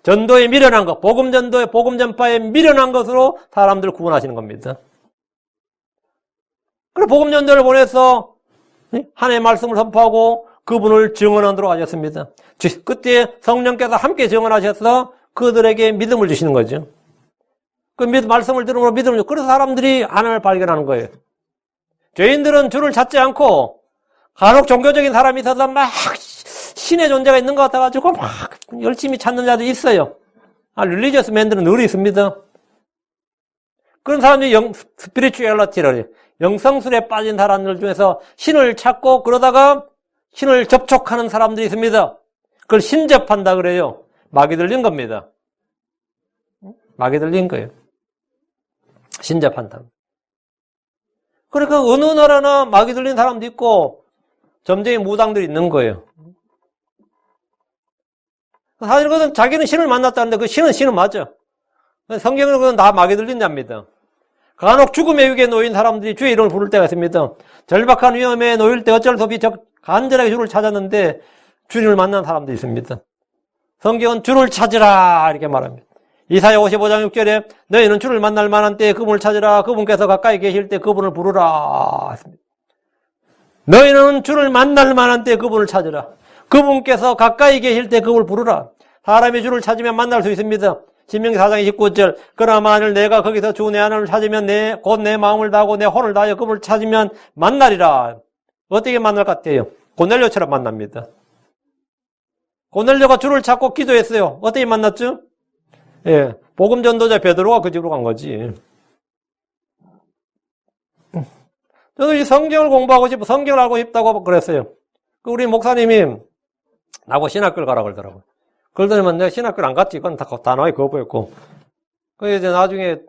전도에 미련한 것, 복음 전도에 복음 전파에 미련한 것으로 사람들을 구원하시는 겁니다. 그래서 복음 전도를 보내서 하나님의 말씀을 선포하고 그분을 증언하도록 하셨습니다. 그때 성령께서 함께 증언하셔서 그들에게 믿음을 주시는 거죠. 그 말씀을 들으므로 믿음을 주고 그래서 사람들이 하나님을 발견하는 거예요. 죄인들은 주를 찾지 않고 간혹 종교적인 사람이 있어서 막 신의 존재가 있는 것 같아가지고 막 열심히 찾는 자도 있어요. 릴리지어스 맨들은 늘 있습니다. 그런 사람들이 스피리추얼리티를 영성술에 빠진 사람들 중에서 신을 찾고 그러다가 신을 접촉하는 사람들이 있습니다. 그걸 신접한다 그래요. 마귀 들린 겁니다. 마귀 들린 거예요. 신접한다. 그러니까 어느 나라나 마귀 들린 사람도 있고 점쟁이 무당들이 있는 거예요. 사실 그것은 자기는 신을 만났다는데 그 신은 맞아. 성경은 그건 다 마귀 들린 자입니다. 간혹 죽음의 위기에 놓인 사람들이 주의 이름을 부를 때가 있습니다. 절박한 위험에 놓일 때 어쩔 수 없이 간절하게 주를 찾았는데 주님을 만난 사람도 있습니다. 성경은 주를 찾으라 이렇게 말합니다. 이사야 55장 6절에 너희는 주를 만날 만한 때에 그분을 찾으라. 그분께서 가까이 계실 때 그분을 부르라. 너희는 주를 만날 만한 때에 그분을 찾으라. 그분께서 가까이 계실 때 그분을 부르라. 사람이 주를 찾으면 만날 수 있습니다. 신명기 4장 29절 그러나 만일 내가 거기서 주 내 하나님을 찾으면 곧 내 마음을 다하고 내 혼을 다하여 그분을 찾으면 만나리라. 어떻게 만날 것 같아요? 고넬료처럼 만납니다. 고넬료가 주를 찾고 기도했어요. 어떻게 만났죠? 예, 복음 전도자 베드로가 그 집으로 간 거지. 저도 이 성경을 공부하고 싶고 성경을 알고 싶다고 그랬어요. 우리 목사님이 나보고 신학교를 가라고 그러더라고요. 그러더니만 내가 신학교를 안 갔지. 그건 다 단호하게 거부했고. 그래서 이제 나중에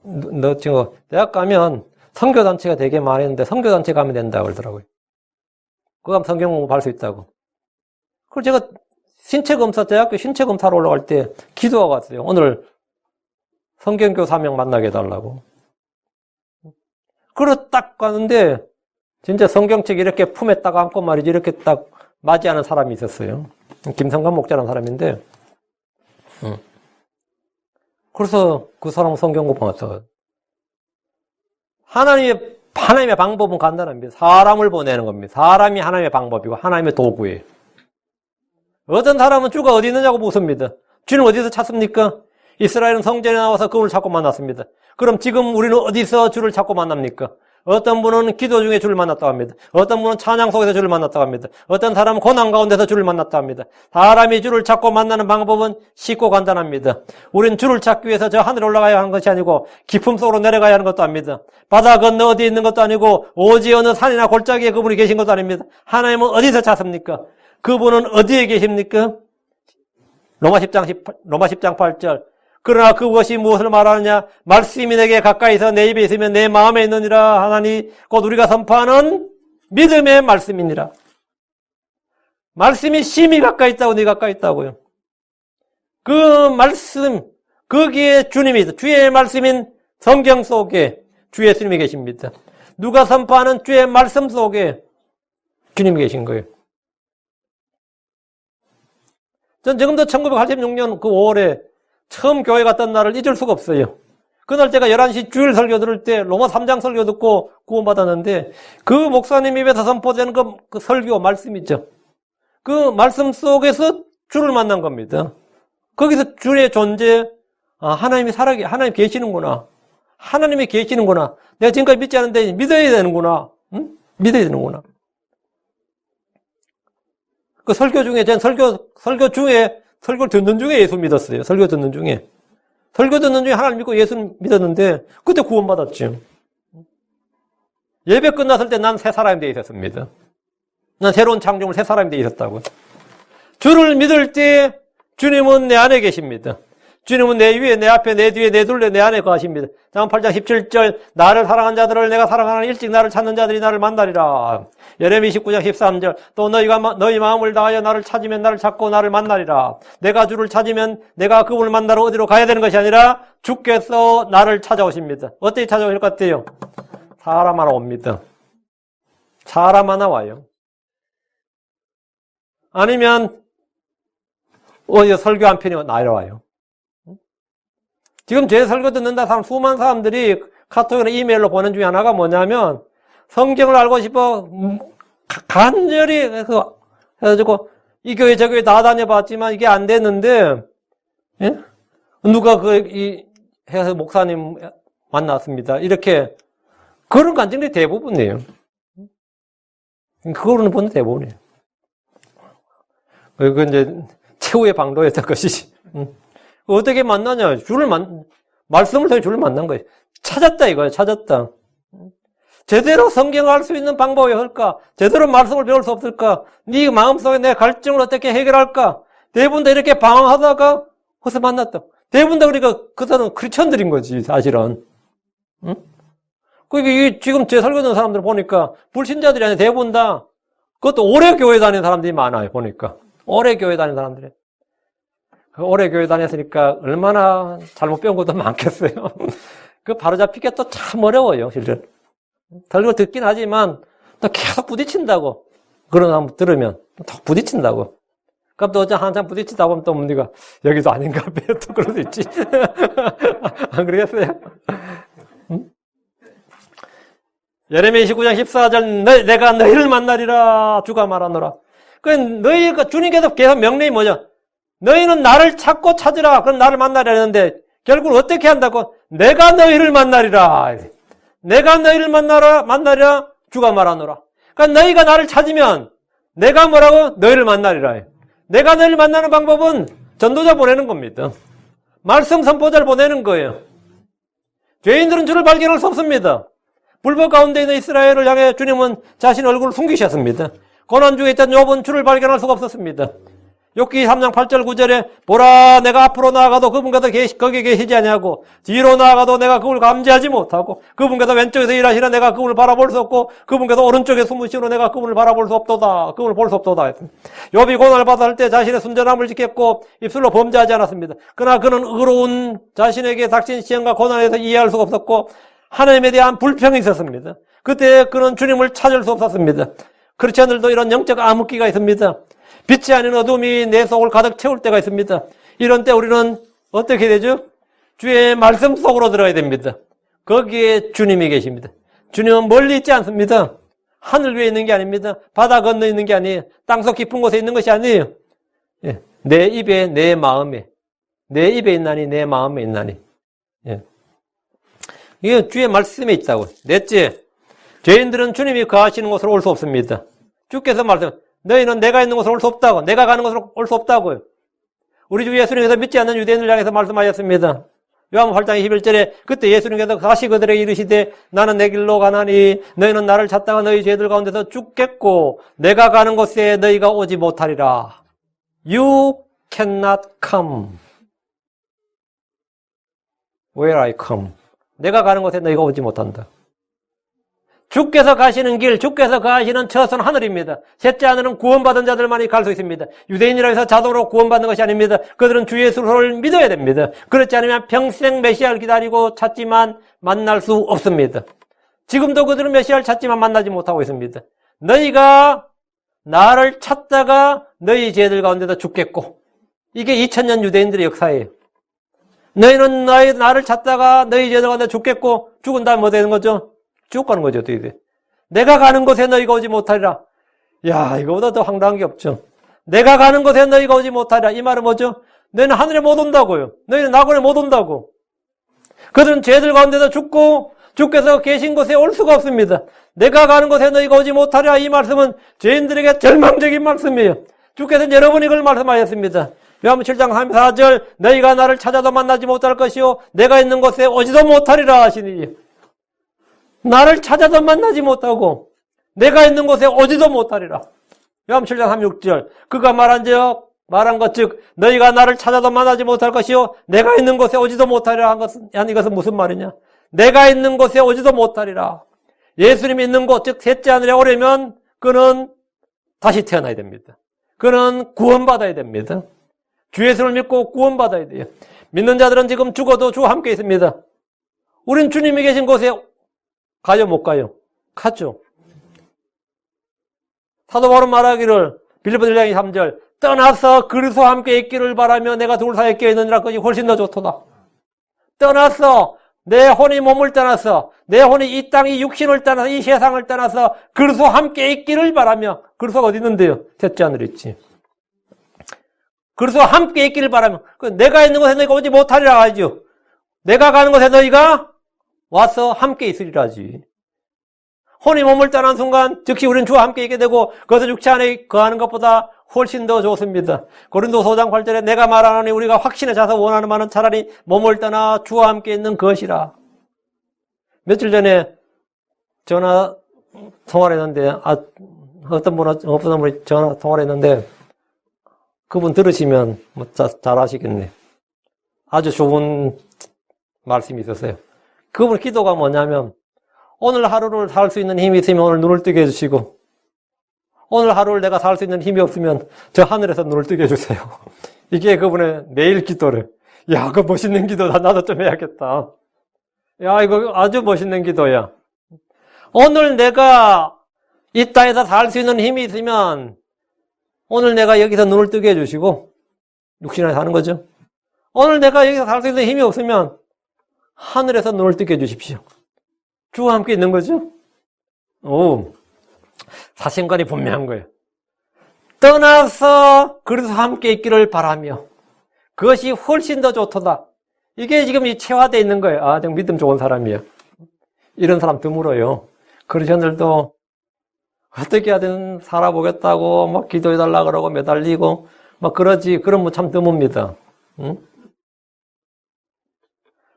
너 지금 대학 가면 선교단체가 되게 많이 있는데 선교단체 가면 된다고 그러더라고요. 그거 하면 성경 공부할 수 있다고. 그리고 제가 대학교 신체검사로 올라갈 때 기도하고 왔어요. 오늘 성경교사 1명 만나게 해달라고. 그래서 딱 가는데 진짜 성경책 이렇게 품에 딱 안고 말이지 이렇게 딱 맞이하는 사람이 있었어요. 김성관 목자라는 사람인데 그래서 그 사람은 성경 공부했어요. 하나님의 방법은 간단합니다. 사람을 보내는 겁니다. 사람이 하나님의 방법이고 하나님의 도구예요. 어떤 사람은 주가 어디 있느냐고 묻습니다. 주는 어디서 찾습니까? 이스라엘은 성전에 나와서 그분을 찾고 만났습니다. 그럼 지금 우리는 어디서 주를 찾고 만납니까? 어떤 분은 기도 중에 주를 만났다고 합니다. 어떤 분은 찬양 속에서 주를 만났다고 합니다. 어떤 사람은 고난 가운데서 주를 만났다고 합니다. 사람이 주를 찾고 만나는 방법은 쉽고 간단합니다. 우리는 주를 찾기 위해서 저 하늘에 올라가야 하는 것이 아니고 깊음 속으로 내려가야 하는 것도 아닙니다. 바다 건너 어디에 있는 것도 아니고 오지 어느 산이나 골짜기에 그분이 계신 것도 아닙니다. 하나님은 어디서 찾습니까? 그분은 어디에 계십니까? 로마 10장 8절. 그러나 그것이 무엇을 말하느냐? 말씀이 내게 가까이서 내 입에 있으면 내 마음에 있느니라 하나니 곧 우리가 선포하는 믿음의 말씀이니라. 말씀이 심히 가까이 있다고, 네 가까이 있다고요. 그 말씀, 거기에 주님이 있다. 주의 말씀인 성경 속에 주 예수님이 계십니다. 누가 선포하는 주의 말씀 속에 주님이 계신 거예요. 전 지금도 1986년 그 5월에 처음 교회 갔던 날을 잊을 수가 없어요. 그날 제가 11시 주일 설교 들을 때 로마 3장 설교 듣고 구원받았는데 그 목사님 입에서 선포된 그 설교 말씀이죠. 그 말씀 속에서 주를 만난 겁니다. 거기서 주의 존재, 하나님이 하나님 계시는구나. 하나님이 계시는구나. 내가 지금까지 믿지 않았는데 믿어야 되는구나. 응? 믿어야 되는구나. 그 설교 중에, 전 설교 중에, 설교를 듣는 중에 예수 믿었어요. 설교 듣는 중에 하나님 믿고 예수 믿었는데, 그때 구원받았죠. 예배 끝났을 때 난 새 사람이 되어 있었습니다. 난 새로운 창조물 새 사람이 되어 있었다고. 주를 믿을 때 주님은 내 안에 계십니다. 주님은 내 위에, 내 앞에, 내 뒤에, 내 둘레, 내 안에 거하십니다. 잠언 8장 17절, 나를 사랑한 자들을 내가 사랑하는 일찍 나를 찾는 자들이 나를 만나리라. 예레미 29장 13절, 또 너희 마음을 다하여 나를 찾으면 나를 찾고 나를 만나리라. 내가 주를 찾으면 내가 그분을 만나러 어디로 가야 되는 것이 아니라 주께서 나를 찾아오십니다. 어떻게 찾아오실 것 같아요? 사람 하나 옵니다. 사람 하나 와요. 아니면 어디 설교 한 편이 날아와요. 지금 제 설교 듣는다 수많은 사람들이 카톡이나 이메일로 보낸 중에 하나가 뭐냐면 성경을 알고 싶어 간절히 해가지고 이 교회 저 교회 다 다녀봤지만 이게 안 됐는데 예? 누가 해서 목사님 만났습니다. 이렇게 그런 간증들이 대부분이에요. 그거는 보는 대부분이에요. 그 이제 최후의 방도였던 것이지. 어떻게 만나냐? 말씀을 통해 주를 만난 거예요. 찾았다 이거예요. 찾았다. 제대로 성경을 알 수 있는 방법이 없을까? 제대로 말씀을 배울 수 없을까? 네 마음속에 내 갈증을 어떻게 해결할까? 대부분 다 이렇게 방황하다가 거기서 만났다. 대부분 다 그러니까 그 사람은 크리스천들인 거지, 사실은. 응? 그게 지금 제 설교 듣는 사람들 보니까 불신자들이 아니라 대부분 다 그것도 오래 교회 다니는 사람들이 많아요, 보니까. 오래 교회 다니는 사람들이. 오래 교회 다녔으니까 얼마나 잘못 배운 것도 많겠어요. 그 바로잡히기가 또 참 어려워요, 실제. 설교 듣긴 하지만 또 계속 부딪힌다고. 그런 사람 들으면 또 부딪힌다고. 그럼 또 한참 부딪히다 보면 또 우리가 여기도 아닌가 봐요. 또 그럴 수 있지. 안 그러겠어요? 응? 예레미야 29장 14절 내가 너희를 만나리라 주가 말하노라. 너희가 주님께서 계속 명령이 뭐냐? 너희는 나를 찾고 찾으라. 그럼 나를 만나려 했는데 결국 어떻게 한다고? 내가 너희를 만나리라. 내가 너희를 만나리라 주가 말하노라. 그러니까 너희가 나를 찾으면 내가 뭐라고? 너희를 만나리라. 내가 너희를 만나는 방법은 전도자 보내는 겁니다. 말씀 선포자를 보내는 거예요. 죄인들은 주를 발견할 수 없습니다. 불법 가운데 있는 이스라엘을 향해 주님은 자신의 얼굴을 숨기셨습니다. 고난 중에 있던 욥은 주를 발견할 수가 없었습니다. 욥기 3장 8절 9절에 보라 내가 앞으로 나아가도 그분께서 거기에 계시지 아니하고 뒤로 나아가도 내가 그분을 감지하지 못하고 그분께서 왼쪽에서 일하시나 내가 그분을 바라볼 수 없고 그분께서 오른쪽에 숨으시로 내가 그분을 바라볼 수 없도다. 그분을 볼 수 없도다. 욥이 고난을 받을 때 자신의 순전함을 지켰고 입술로 범죄하지 않았습니다. 그러나 그는 의로운 자신에게 닥친 시험과 고난에서 이해할 수가 없었고 하나님에 대한 불평이 있었습니다. 그때 그는 주님을 찾을 수 없었습니다. 크리스천들도 이런 영적 암흑기가 있습니다. 빛이 아닌 어둠이 내 속을 가득 채울 때가 있습니다. 이런 때 우리는 어떻게 되죠? 주의 말씀 속으로 들어야 됩니다. 거기에 주님이 계십니다. 주님은 멀리 있지 않습니다. 하늘 위에 있는 게 아닙니다. 바다 건너 있는 게 아니에요. 땅속 깊은 곳에 있는 것이 아니에요. 내 입에, 내 마음에 내 입에 있나니 내 마음에 있나니. 예. 이게 주의 말씀에 있다고. 넷째, 죄인들은 주님이 거하시는 곳으로 올 수 없습니다. 주께서 말씀, 너희는 내가 있는 곳으로 올 수 없다고. 내가 가는 곳으로 올 수 없다고요. 우리 주 예수님께서 믿지 않는 유대인을 향해서 말씀하셨습니다. 요한복음 8장 21절에 그때 예수님께서 다시 그들에게 이르시되 나는 내 길로 가나니 너희는 나를 찾다가 너희 죄들 가운데서 죽겠고 내가 가는 곳에 너희가 오지 못하리라. You cannot come where I come. 내가 가는 곳에 너희가 오지 못한다. 주께서 가시는 길, 주께서 가시는 처소는 하늘입니다. 셋째 하늘은 구원받은 자들만이 갈 수 있습니다. 유대인이라 해서 자동으로 구원받는 것이 아닙니다. 그들은 주 예수를 믿어야 됩니다. 그렇지 않으면 평생 메시아를 기다리고 찾지만 만날 수 없습니다. 지금도 그들은 메시아를 찾지만 만나지 못하고 있습니다. 너희가 나를 찾다가 너희 죄들 가운데서 죽겠고, 이게 2000년 유대인들의 역사예요. 너희는 나를 찾다가 너희 죄들 가운데 죽겠고, 죽은 다음에 뭐 되는 거죠? 쭉 가는 거죠, 어떻게 돼? 내가 가는 곳에 너희가 오지 못하리라. 야, 이거보다 더 황당한 게 없죠. 내가 가는 곳에 너희가 오지 못하리라. 이 말은 뭐죠? 너희는 하늘에 못 온다고요. 너희는 낙원에 못 온다고. 그들은 죄들 가운데서 죽고 주께서 계신 곳에 올 수가 없습니다. 내가 가는 곳에 너희가 오지 못하리라. 이 말씀은 죄인들에게 절망적인 말씀이에요. 주께서는 여러 번 이걸 말씀하셨습니다. 요한복음 7장 34절 너희가 나를 찾아도 만나지 못할 것이요 내가 있는 곳에 오지도 못하리라 하시니, 나를 찾아도 만나지 못하고 내가 있는 곳에 오지도 못하리라. 요한복음 7장 36절 그가 말한 것 즉 너희가 나를 찾아도 만나지 못할 것이요 내가 있는 곳에 오지도 못하리라 한 이것은 무슨 말이냐? 내가 있는 곳에 오지도 못하리라. 예수님이 있는 곳, 즉 셋째 하늘에 오려면 그는 다시 태어나야 됩니다. 그는 구원받아야 됩니다. 주 예수를 믿고 구원받아야 돼요. 믿는 자들은 지금 죽어도 주와 함께 있습니다. 우린 주님이 계신 곳에 가요, 못 가요? 가죠. 사도 바울은 말하기를 빌립보 1장 3절 떠나서 그리스도와 함께 있기를 바라며 내가 둘 사이에 껴있느니라. 것이 훨씬 더 좋도다. 떠나서 내 혼이 몸을 떠나서 내 혼이 이 땅, 이 육신을 떠나서 이 세상을 떠나서 그리스도와 함께 있기를 바라며. 그리스도가 어디 있는데요? 셋째 하늘에 있지. 그리스도와 함께 있기를 바라며. 내가 있는 곳에 너희가 오지 못하리라 하죠. 내가 가는 곳에 너희가 와서 함께 있으리라 하지. 혼이 몸을 떠난 순간 즉시 우리는 주와 함께 있게 되고 그것은 육체 안에 거하는 것보다 훨씬 더 좋습니다. 고린도서 5장 8절에 내가 말하노니 우리가 확신에 차서 원하는 바는 차라리 몸을 떠나 주와 함께 있는 것이라. 며칠 전에 전화 통화를 했는데 어떤 분이 전화 통화를 했는데 그분 들으시면 뭐 잘 아시겠네. 아주 좋은 말씀이 있었어요. 그분 기도가 뭐냐면 오늘 하루를 살 수 있는 힘이 있으면 오늘 눈을 뜨게 해주시고 오늘 하루를 내가 살 수 있는 힘이 없으면 저 하늘에서 눈을 뜨게 해주세요. 이게 그분의 매일 기도래. 야, 그거 멋있는 기도다. 나도 좀 해야겠다. 야, 이거 아주 멋있는 기도야. 오늘 내가 이 땅에서 살 수 있는 힘이 있으면 오늘 내가 여기서 눈을 뜨게 해주시고 육신 안에 사는 거죠. 오늘 내가 여기서 살 수 있는 힘이 없으면 하늘에서 눈을 뜨게 해주십시오. 주와 함께 있는 거죠. 오, 사심관이 분명한 거예요. 떠나서 그리스도와 함께 있기를 바라며 그것이 훨씬 더 좋도다. 이게 지금 이 체화되어 있는 거예요. 아, 내가 믿음 좋은 사람이에요. 이런 사람 드물어요. 그리스도인들도 어떻게 하든 살아보겠다고 막 기도해달라 그러고 매달리고 막 그러지. 그러면 참 드뭅니다. 응?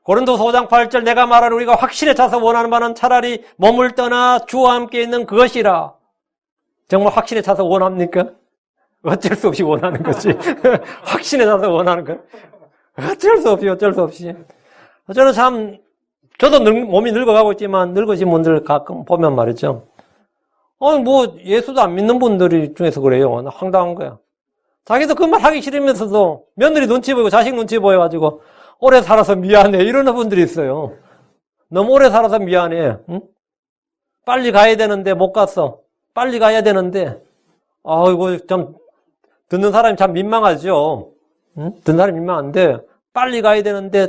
고린도서 5장 8절 내가 말하는 우리가 확신에 차서 원하는 바는 차라리 몸을 떠나 주와 함께 있는 그것이라. 정말 확신에 차서 원합니까? 어쩔 수 없이 원하는 거지. 확신에 차서 원하는 거. 어쩔 수 없이. 저는 저도 몸이 늙어가고 있지만 늙으신 분들 가끔 보면 말이죠. 뭐 예수도 안 믿는 분들이 중에서 그래요. 황당한 거야. 자기도 그 말 하기 싫으면서도 며느리 눈치 보이고 자식 눈치 보여가지고 오래 살아서 미안해 이러는 분들이 있어요. 너무 오래 살아서 미안해. 응? 빨리 가야 되는데 못 갔어. 빨리 가야 되는데 이거 참 듣는 사람이 참 민망하죠. 응? 듣는 사람이 민망한데 빨리 가야 되는데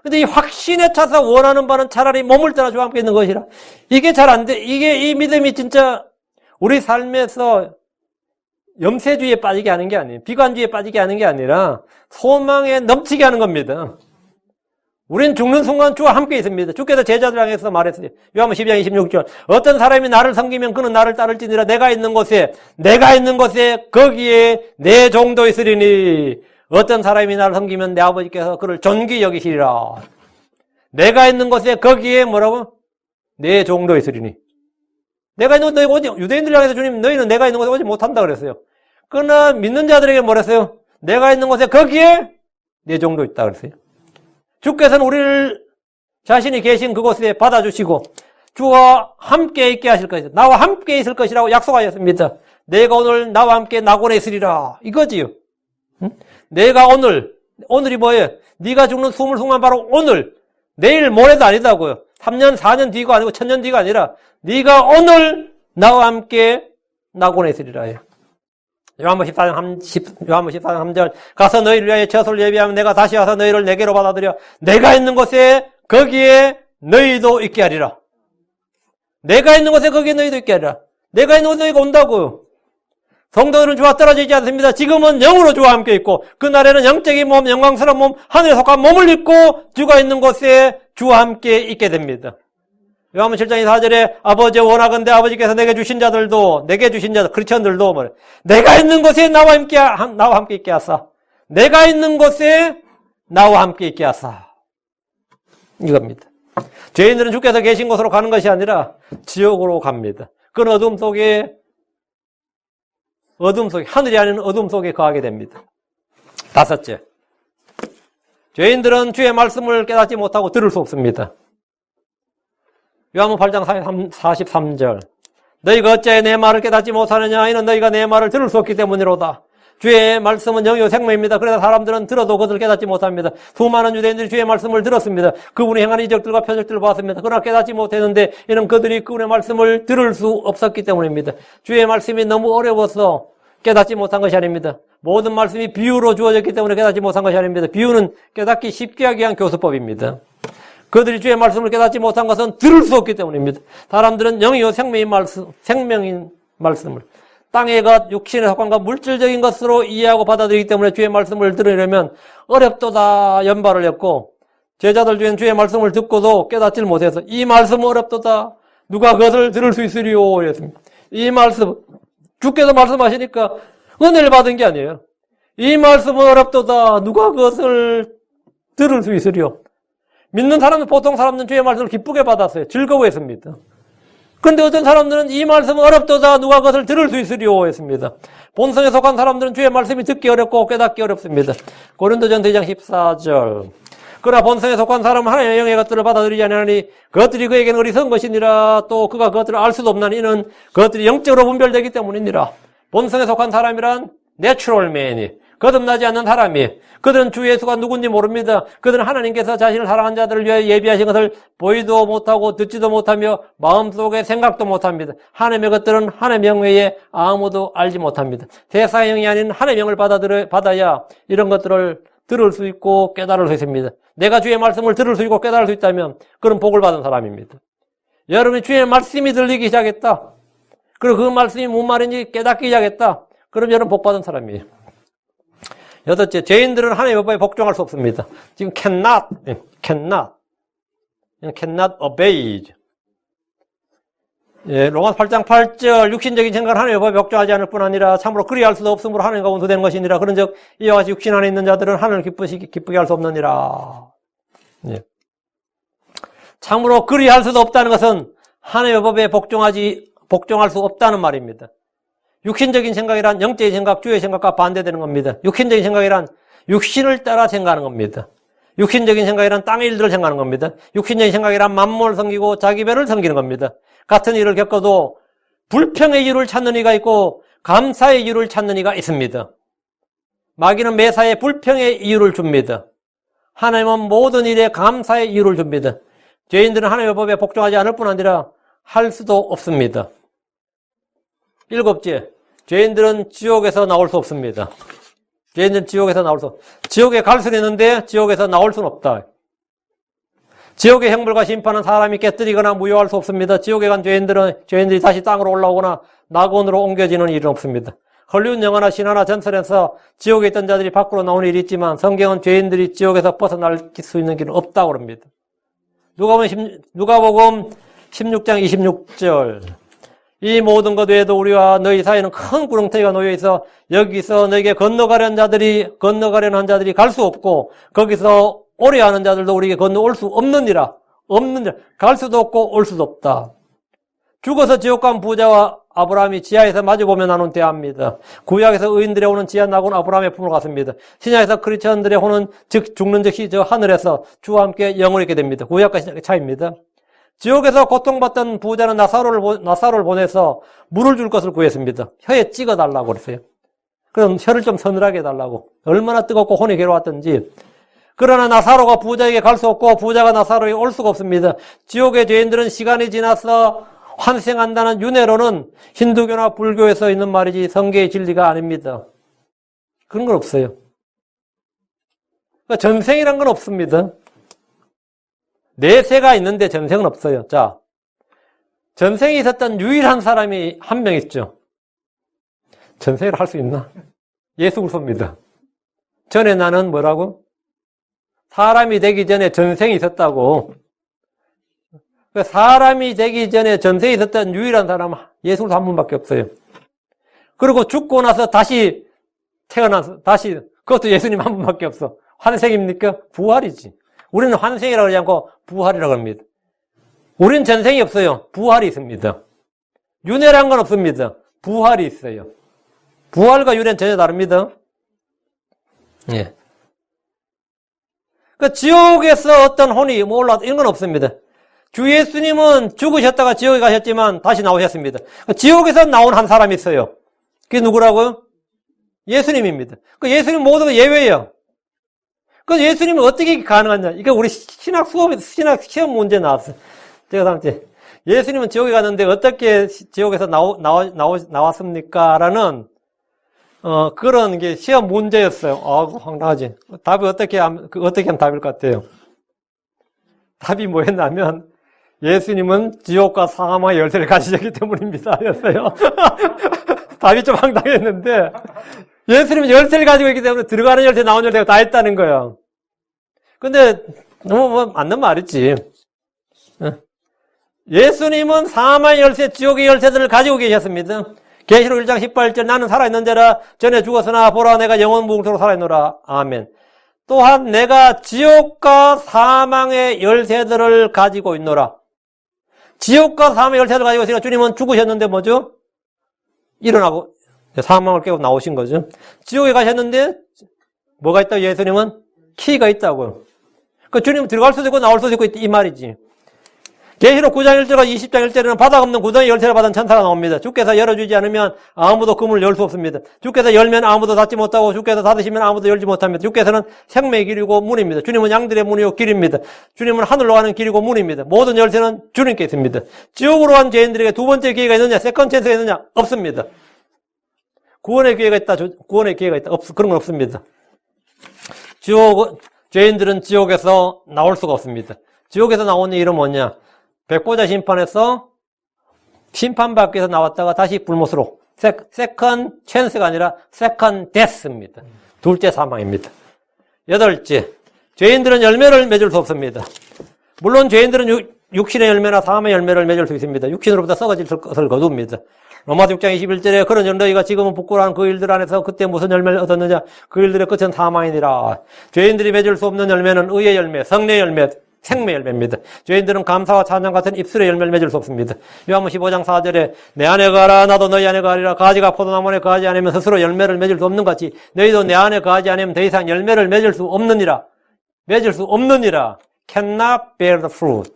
근데 이 확신에 차서 원하는 바는 차라리 몸을 떠나 주와 함께 있는 것이라. 이게 잘 안 돼. 이게 이 믿음이 진짜 우리 삶에서 염세주의에 빠지게 하는 게 아니에요. 비관주의에 빠지게 하는 게 아니라 소망에 넘치게 하는 겁니다. 우린 죽는 순간 주와 함께 있습니다. 주께서 제자들 향해서 말했어요. 요한복음 12장 26절. 어떤 사람이 나를 섬기면 그는 나를 따를지니라. 내가 있는 곳에 거기에 내 종도 있으리니. 어떤 사람이 나를 섬기면 내 아버지께서 그를 존귀 여기시리라. 내가 있는 곳에 거기에 뭐라고? 내 종도 있으리니. 내가 있는 곳에 오지, 유대인들 향해서 주님, 너희는 내가 있는 곳에 오지 못한다 그랬어요. 그러나 믿는 자들에게 뭐랬어요? 내가 있는 곳에 거기에 내 종도 있다 그랬어요. 주께서는 우리를 자신이 계신 그곳에 받아주시고 주와 함께 있게 하실 것이다. 나와 함께 있을 것이라고 약속하셨습니다. 내가 오늘 나와 함께 낙원에 있으리라. 이거지요. 응? 내가 오늘이 뭐예요? 네가 죽는 순간 바로 오늘, 내일 모레도 아니다고요. 3년, 4년 뒤가 아니고 1000년 뒤가 아니라 네가 오늘 나와 함께 낙원에 있으리라. 요한복음 14장 3절. 가서 너희를 위하여 처소를 예비하면 내가 다시 와서 너희를 내게로 받아들여 내가 있는 곳에 거기에 너희도 있게 하리라. 내가 있는 곳에 거기에 너희도 있게 하리라. 내가 있는 곳에 너희가 온다고요. 성도들은 주와 떨어지지 않습니다. 지금은 영으로 주와 함께 있고 그날에는 영적인 몸, 영광스러운 몸, 하늘에 속한 몸을 입고 주가 있는 곳에 주와 함께 있게 됩니다. 요한복음 7장 4절에 아버지 원하건대 아버지께서 내게 주신 자들 크리스천들도 뭐래? 내가 있는 곳에 나와 함께 있게 하사. 내가 있는 곳에 나와 함께 있게 하사. 이겁니다. 죄인들은 주께서 계신 곳으로 가는 것이 아니라 지옥으로 갑니다. 그런 어둠 속에 하늘이 아닌 어둠 속에 거하게 됩니다. 다섯째. 죄인들은 주의 말씀을 깨닫지 못하고 들을 수 없습니다. 요한복음 8장 43절. 너희가 어찌하여 내 말을 깨닫지 못하느냐? 이는 너희가 내 말을 들을 수 없기 때문이로다. 주의 말씀은 영이요 생명입니다. 그래서 사람들은 들어도 그것을 깨닫지 못합니다. 수많은 유대인들이 주의 말씀을 들었습니다. 그분이 행한 이적들과 표적들을 봤습니다. 그러나 깨닫지 못했는데 이는 그들이 그분의 말씀을 들을 수 없었기 때문입니다. 주의 말씀이 너무 어려워서 깨닫지 못한 것이 아닙니다. 모든 말씀이 비유로 주어졌기 때문에 깨닫지 못한 것이 아닙니다. 비유는 깨닫기 쉽게 하기 위한 교수법입니다. 그들이 주의 말씀을 깨닫지 못한 것은 들을 수 없기 때문입니다. 사람들은 영이요 생명인 말씀을 땅의 것, 육신의 속함과 물질적인 것으로 이해하고 받아들이기 때문에 주의 말씀을 들으려면 어렵도다 연발을 했고 제자들 중엔 주의 말씀을 듣고도 깨닫지 못해서 이 말씀은 어렵도다 누가 그것을 들을 수 있으리요 이랬습니다. 이 말씀 주께서 말씀하시니까 은혜를 받은 게 아니에요. 이 말씀은 어렵도다 누가 그것을 들을 수 있으리요. 믿는 사람들, 보통 사람들은 주의 말씀을 기쁘게 받았어요. 즐거워했습니다. 그런데 어떤 사람들은 이 말씀은 어렵도다 누가 그것을 들을 수 있으리요 했습니다. 본성에 속한 사람들은 주의 말씀이 듣기 어렵고 깨닫기 어렵습니다. 고린도전서 2장 14절. 그러나 본성에 속한 사람은 하나님의 영의 것들을 받아들이지 아니하니 그것들이 그에게는 어리석은 것이니라. 또 그가 그것들을 알 수도 없나니 이는 그것들이 영적으로 분별되기 때문이니라. 본성에 속한 사람이란 내추럴 맨이, 거듭나지 않는 사람이, 그들은 주 예수가 누군지 모릅니다. 그들은 하나님께서 자신을 사랑한 자들을 위해 예비하신 것을 보이도 못하고 듣지도 못하며 마음속에 생각도 못합니다. 하나님의 것들은 하나님의 영 외에 아무도 알지 못합니다. 세상의 영이 아닌 하나님의 영을 받아야 이런 것들을 들을 수 있고 깨달을 수 있습니다. 내가 주의 말씀을 들을 수 있고 깨달을 수 있다면 그런 복을 받은 사람입니다. 여러분이 주의 말씀이 들리기 시작했다. 그리고 그 말씀이 무슨 말인지 깨닫기 시작했다. 그럼 여러분 복 받은 사람이에요. 여덟째, 죄인들은 하나님의 법에 복종할 수 없습니다. 지금 cannot obey. 예, 로마서 8장 8절, 육신적인 생각은 하나님의 법에 복종하지 않을 뿐 아니라 참으로 그리할 수도 없으므로 하나님과 원수되는 것이니라. 그런즉 이와 같이 육신 안에 있는 자들은 하나님을 기쁘게 할 수 없느니라. 예. 참으로 그리할 수도 없다는 것은 하나님의 법에 복종할 수 없다는 말입니다. 육신적인 생각이란 영적인 생각, 주의 생각과 반대되는 겁니다. 육신적인 생각이란 육신을 따라 생각하는 겁니다. 육신적인 생각이란 땅의 일들을 생각하는 겁니다. 육신적인 생각이란 만물을 섬기고 자기 배를 섬기는 겁니다. 같은 일을 겪어도 불평의 이유를 찾는 이가 있고 감사의 이유를 찾는 이가 있습니다. 마귀는 매사에 불평의 이유를 줍니다. 하나님은 모든 일에 감사의 이유를 줍니다. 죄인들은 하나님의 법에 복종하지 않을 뿐 아니라 할 수도 없습니다. 일곱째, 죄인들은 지옥에서 나올 수 없습니다. 죄인들은 지옥에서 나올 수 없습니다. 지옥에 갈 수는 있는데 지옥에서 나올 수는 없다. 지옥의 형벌과 심판은 사람이 깨뜨리거나 무효할 수 없습니다. 지옥에 간 죄인들이 다시 땅으로 올라오거나 낙원으로 옮겨지는 일은 없습니다. 헐리우드 영화나 신화나 전설에서 지옥에 있던 자들이 밖으로 나오는 일이 있지만 성경은 죄인들이 지옥에서 벗어날 수 있는 길은 없다고 합니다. 누가복음 16장 26절. 이 모든 것 외에도 우리와 너희 사이에는 큰 구렁텅이가 놓여 있어 여기서 너에게 건너가려는 자들이 갈 수 없고 거기서 오래 하는 자들도 우리에게 건너올 수 없느니라. 갈 수도 없고 올 수도 없다. 죽어서 지옥 간 부자와 아브라함이 지하에서 마주보며 나눈 대화입니다. 구약에서 의인들의 호는 지하 나고는 아브라함의 품으로 갔습니다. 신약에서 크리스천들의 호는 즉 죽는 즉시 저 하늘에서 주와 함께 영원히 있게 됩니다. 구약과 신약의 차이입니다. 지옥에서 고통받던 부자는 나사로를 보내서 물을 줄 것을 구했습니다. 혀에 찍어달라고 그랬어요. 그럼 혀를 좀 서늘하게 해달라고. 얼마나 뜨겁고 혼이 괴로웠던지. 그러나 나사로가 부자에게 갈 수 없고 부자가 나사로에게 올 수가 없습니다. 지옥의 죄인들은 시간이 지나서 환생한다는 윤회로는 힌두교나 불교에서 있는 말이지 성계의 진리가 아닙니다. 그런 건 없어요. 그러니까 전생이란 건 없습니다. 내세가 있는데 전생은 없어요. 자, 전생에 있었던 유일한 사람이 한 명 있죠. 전생을 할 수 있나? 예수 그리스도입니다. 전에 나는 뭐라고? 사람이 되기 전에 전생이 있었다고. 사람이 되기 전에 전생에 있었던 유일한 사람은 예수 그리스도 한 분밖에 없어요. 그리고 죽고 나서 다시 태어나서 다시 그것도 예수님 한 분밖에 없어. 환생입니까? 부활이지. 우리는 환생이라고 하지 않고 부활이라고 합니다. 우리는 전생이 없어요. 부활이 있습니다. 윤회란 건 없습니다. 부활이 있어요. 부활과 윤회는 전혀 다릅니다. 예. 그 지옥에서 어떤 혼이 올라왔다 이런 건 없습니다. 주 예수님은 죽으셨다가 지옥에 가셨지만 다시 나오셨습니다. 지옥에서 나온 한 사람이 있어요. 그게 누구라고요? 예수님입니다. 그 예수님 모두가 예외예요. 그 예수님은 어떻게 가능하냐? 이게 우리 신학 시험 문제 나왔어요. 제가 다음 주에 예수님은 지옥에 갔는데 어떻게 지옥에서 나왔습니까? 라는 그런 게 시험 문제였어요. 황당하지. 답이 어떻게 하면 답일 것 같아요. 답이 뭐였냐면 예수님은 지옥과 사망의 열쇠를 가지셨기 때문입니다. 였어요. 답이 좀 황당했는데 예수님은 열쇠를 가지고 있기 때문에 들어가는 열쇠, 나오는 열쇠가 다 있다는 거예요. 근데 너무 맞는 말이지. 예수님은 사망의 열쇠, 지옥의 열쇠들을 가지고 계셨습니다. 계시록 1장 18절 나는 살아있는 자라 전에 죽었으나 보라 내가 영원 무궁토록 살아있노라. 아멘. 또한 내가 지옥과 사망의 열쇠들을 가지고 있노라. 지옥과 사망의 열쇠를 가지고 있으니까 주님은 죽으셨는데 뭐죠? 일어나고 사망을 깨고 나오신 거죠. 지옥에 가셨는데 뭐가 있다고 예수님은? 키가 있다고요. 그 주님은 들어갈 수도 있고 나올 수도 있고 이 말이지. 계시록 9장 1절과 20장 1절에는 바닥 없는 구덩이 열쇠를 받은 천사가 나옵니다. 주께서 열어주지 않으면 아무도 그 문을 열 수 없습니다. 주께서 열면 아무도 닫지 못하고 주께서 닫으시면 아무도 열지 못합니다. 주께서는 생명의 길이고 문입니다. 주님은 양들의 문이요 길입니다. 주님은 하늘로 가는 길이고 문입니다. 모든 열쇠는 주님께 있습니다. 지옥으로 간 죄인들에게 두 번째 기회가 있느냐? 세컨 찬스가 있느냐? 없습니다. 구원의 기회가 있다. 구원의 기회가 있다. 그런 건 없습니다. 죄인들은 지옥에서 나올 수가 없습니다. 지옥에서 나오는 일은 뭐냐? 백보자 심판에서 심판받기 위해서 나왔다가 다시 불못으로 세컨 찬스가 아니라 세컨 데스입니다. 둘째 사망입니다. 여덟째, 죄인들은 열매를 맺을 수 없습니다. 물론 죄인들은 육신의 열매나 사함의 열매를 맺을 수 있습니다. 육신으로부터 썩어질 것을 거둡니다. 로마서 6장 21절에 그런 너희가 지금은 부끄러운 그 일들 안에서 그때 무슨 열매를 얻었느냐? 그 일들의 끝은 사망이니라. 죄인들이 맺을 수 없는 열매는 의의 열매, 성례의 열매, 생명의 열매입니다. 죄인들은 감사와 찬양 같은 입술의 열매를 맺을 수 없습니다. 요한복음 15장 4절에 내 안에 거하라 나도 너희 안에 거하리라. 가지가 포도나무 안에 거하지 않으면 스스로 열매를 맺을 수 없는 같이 너희도 내 안에 거하지 않으면 더 이상 열매를 맺을 수 없느니라. cannot bear the fruit.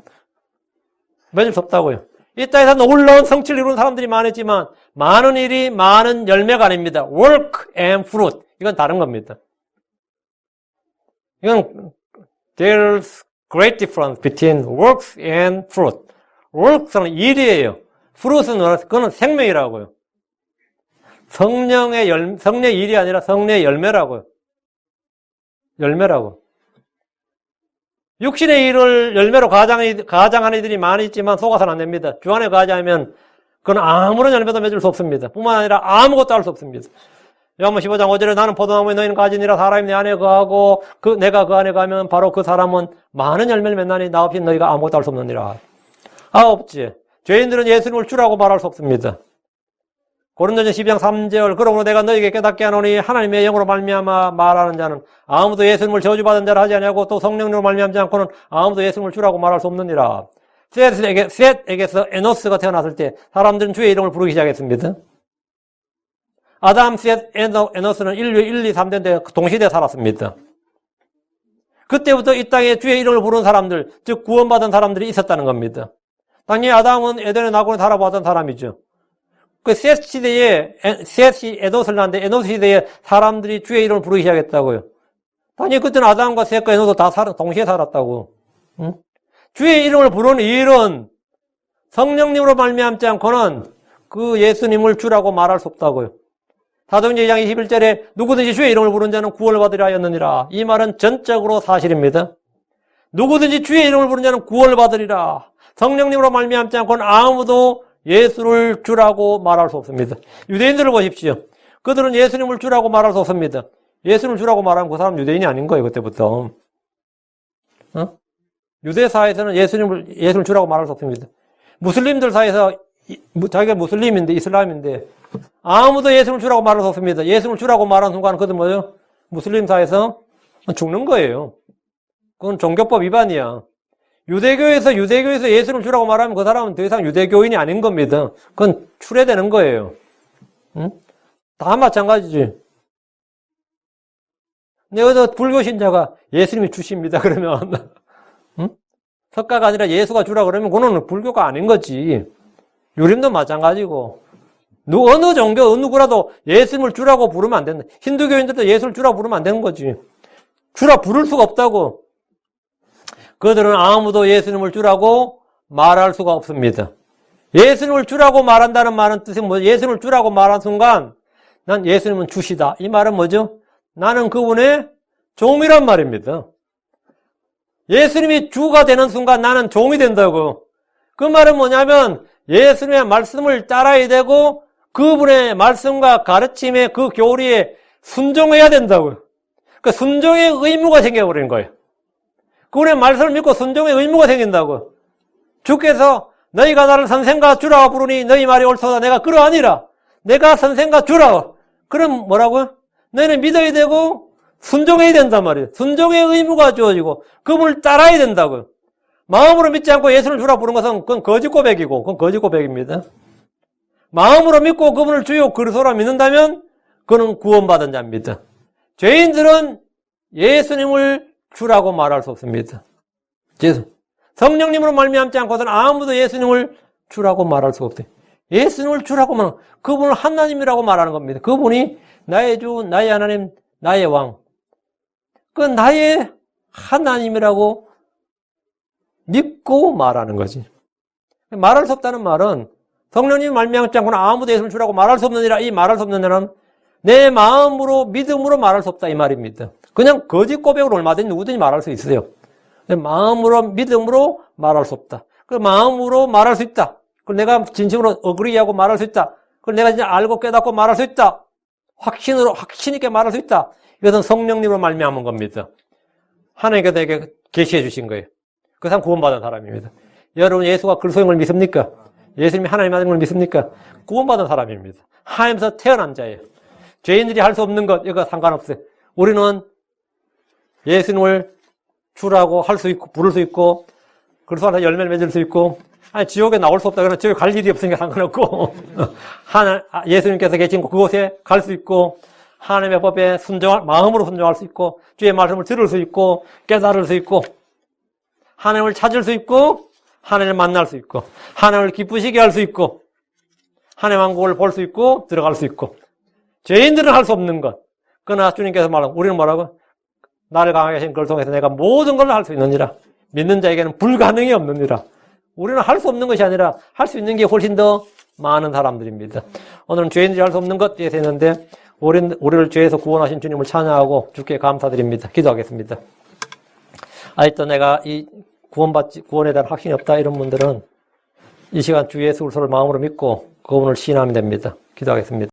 맺을 수 없다고요. 이 땅에서 놀라운 성취를 이루는 사람들이 많았지만 많은 일이 많은 열매가 아닙니다. work and fruit. 이건 다른 겁니다. 이건 there's great difference between works and fruit. works는 일이에요. fruit은 그거는 생명이라고요. 성령의 일이 아니라 성령의 열매라고요. 열매라고. 육신의 일을 열매로 가장하는 이들이 많이 있지만 속아서는 안 됩니다. 주 안에 가지 않으면 그건 아무런 열매도 맺을 수 없습니다. 뿐만 아니라 아무것도 할 수 없습니다. 요한복음 15장 5절에 나는 포도나무에 너희는 가지니라 사람이 내 안에 거하고 내가 그 안에 가면 바로 그 사람은 많은 열매를 맺나니 나 없이 너희가 아무것도 할 수 없느니라. 없지. 죄인들은 예수님을 주라고 말할 수 없습니다. 고린도전 12장 3절 그러므로 내가 너희에게 깨닫게 하노니 하나님의 영으로 말미암아 말하는 자는 아무도 예수님을 저주받은 자라 하지 아니하고 또 성령으로 말미암지 않고는 아무도 예수님을 주라고 말할 수 없느니라. 셋에게서 에노스가 태어났을 때 사람들은 주의 이름을 부르기 시작했습니다. 아담, 셋, 에노스는 인류 1, 2, 3대인데 동시대에 살았습니다. 그때부터 이 땅에 주의 이름을 부르는 사람들, 즉 구원받은 사람들이 있었다는 겁니다. 당연히 아담은 에덴의 낙원에 살아보았던 사람이죠. 그 셋 시대에, 셋이 에노스를 낳았는데 에노스 시대에 사람들이 주의 이름을 부르기 시작했다고요. 당연히 그때는 아담과 셋과 에노스 다 동시에 살았다고. 응? 주의 이름을 부르는 일은 성령님으로 말미암지 않고는 그 예수님을 주라고 말할 수 없다고요. 사도행전 2장 21절에 누구든지 주의 이름을 부르는 자는 구원을 받으려 하였느니라. 이 말은 전적으로 사실입니다. 누구든지 주의 이름을 부르는 자는 구원을 받으리라. 성령님으로 말미암지 않고는 아무도 예수를 주라고 말할 수 없습니다. 유대인들을 보십시오. 그들은 예수님을 주라고 말할 수 없습니다. 예수님을 주라고 말하면 그 사람 유대인이 아닌 거예요, 그때부터. 유대 사회에서는 예수님을 주라고 말할 수 없습니다. 무슬림들 사이에서 자기가 무슬림인데 이슬람인데 아무도 예수님을 주라고 말할 수 없습니다. 예수님을 주라고 말하는 순간 그들 뭐죠? 무슬림 사회에서 죽는 거예요. 그건 종교법 위반이야. 유대교에서 예수님을 주라고 말하면 그 사람은 더 이상 유대교인이 아닌 겁니다. 그건 출애되는 거예요. 응? 다 마찬가지지. 근데 여기서 불교 신자가 예수님이 주십니다. 그러면 응? 석가가 아니라 예수가 주라 그러면 그거는 불교가 아닌 거지. 유림도 마찬가지고. 어느 종교, 어느 누구라도 예수님을 주라고 부르면 안 된다. 힌두교인들도 예수를 주라고 부르면 안 되는 거지. 주라 부를 수가 없다고. 그들은 아무도 예수님을 주라고 말할 수가 없습니다. 예수님을 주라고 말한다는 말은 뜻이 뭐죠? 예수님을 주라고 말한 순간 난 예수님은 주시다. 이 말은 뭐죠? 나는 그분의 종이란 말입니다. 예수님이 주가 되는 순간 나는 종이 된다고. 그 말은 뭐냐면 예수님의 말씀을 따라야 되고 그분의 말씀과 가르침에 그 교리에 순종해야 된다고요. 그 순종의 의무가 생겨버리는 거예요. 그분의 말씀을 믿고 순종의 의무가 생긴다고. 주께서 너희가 나를 선생과 주라 부르니 너희 말이 옳소다. 내가 그러하니라. 내가 선생과 주라. 그럼 뭐라고요? 너희는 믿어야 되고 순종해야 된단 말이에요. 순종의 의무가 주어지고 그분을 따라야 된다고요. 마음으로 믿지 않고 예수를 주라 부르는 것은 그건 거짓 고백이고 그건 거짓 고백입니다. 마음으로 믿고 그분을 주요 그리스도라 믿는다면 그는 구원받은 자입니다. 죄인들은 예수님을 주라고 말할 수 없습니다. 성령님으로 말미암지 않고서는 아무도 예수님을 주라고 말할 수가 없대요. 예수님을 주라고 말하는 그분을 하나님이라고 말하는 겁니다. 그분이 나의 주, 나의 하나님, 나의 왕. 그 나의 하나님이라고 믿고 말하는 거지. 말할 수 없다는 말은 성령님이 말미암지 않고는 아무도 예수를 주라고 말할 수 없느니라. 이 말할 수 없느냐는 내 마음으로 믿음으로 말할 수 없다 이 말입니다. 그냥 거짓 고백으로 얼마든지 누구든지 말할 수 있어요. 마음으로 믿음으로 말할 수 없다. 그 마음으로 말할 수 있다. 그걸 내가 진심으로 어그리하고 말할 수 있다. 그걸 내가 진짜 알고 깨닫고 말할 수 있다. 확신 있게 말할 수 있다. 이것은 성령님으로 말미암은 겁니다. 하나님께서 내게 계시해 주신 거예요. 그 사람 구원받은 사람입니다. 여러분 예수가 그리스도임을 믿습니까? 예수님이 하나님 아들인 걸 믿습니까? 구원받은 사람입니다. 하나님에서 태어난 자예요. 죄인들이 할 수 없는 것 이거 상관없어요. 우리는 예수님을 주라고 할 수 있고 부를 수 있고 그리스도 안에서 열매를 맺을 수 있고 지옥에 나올 수 없다 그러면 지옥에 갈 일이 없으니까 상관없고 예수님께서 계신 그곳에 갈 수 있고 하나님의 법에 마음으로 순종할 수 있고 주의 말씀을 들을 수 있고 깨달을 수 있고 하나님을 찾을 수 있고 하나님을 만날 수 있고 하나님을 기쁘시게 할 수 있고 하나님의 왕국을 볼 수 있고 들어갈 수 있고 죄인들은 할 수 없는 것. 그러나 주님께서 말하고 우리는 뭐라고? 나를 강하게 하신 그를 통해서 내가 모든 걸 할 수 있느니라. 믿는 자에게는 불가능이 없느니라. 우리는 할 수 없는 것이 아니라 할 수 있는 게 훨씬 더 많은 사람들입니다. 오늘은 죄인들이 할 수 없는 것 뒤에서 했는데 우리를 죄에서 구원하신 주님을 찬양하고 주께 감사드립니다. 기도하겠습니다. 아직도 내가 이 구원에 대한 확신이 없다 이런 분들은 이 시간 주 예수 그리스도를 마음으로 믿고 그분을 시인하면 됩니다. 기도하겠습니다.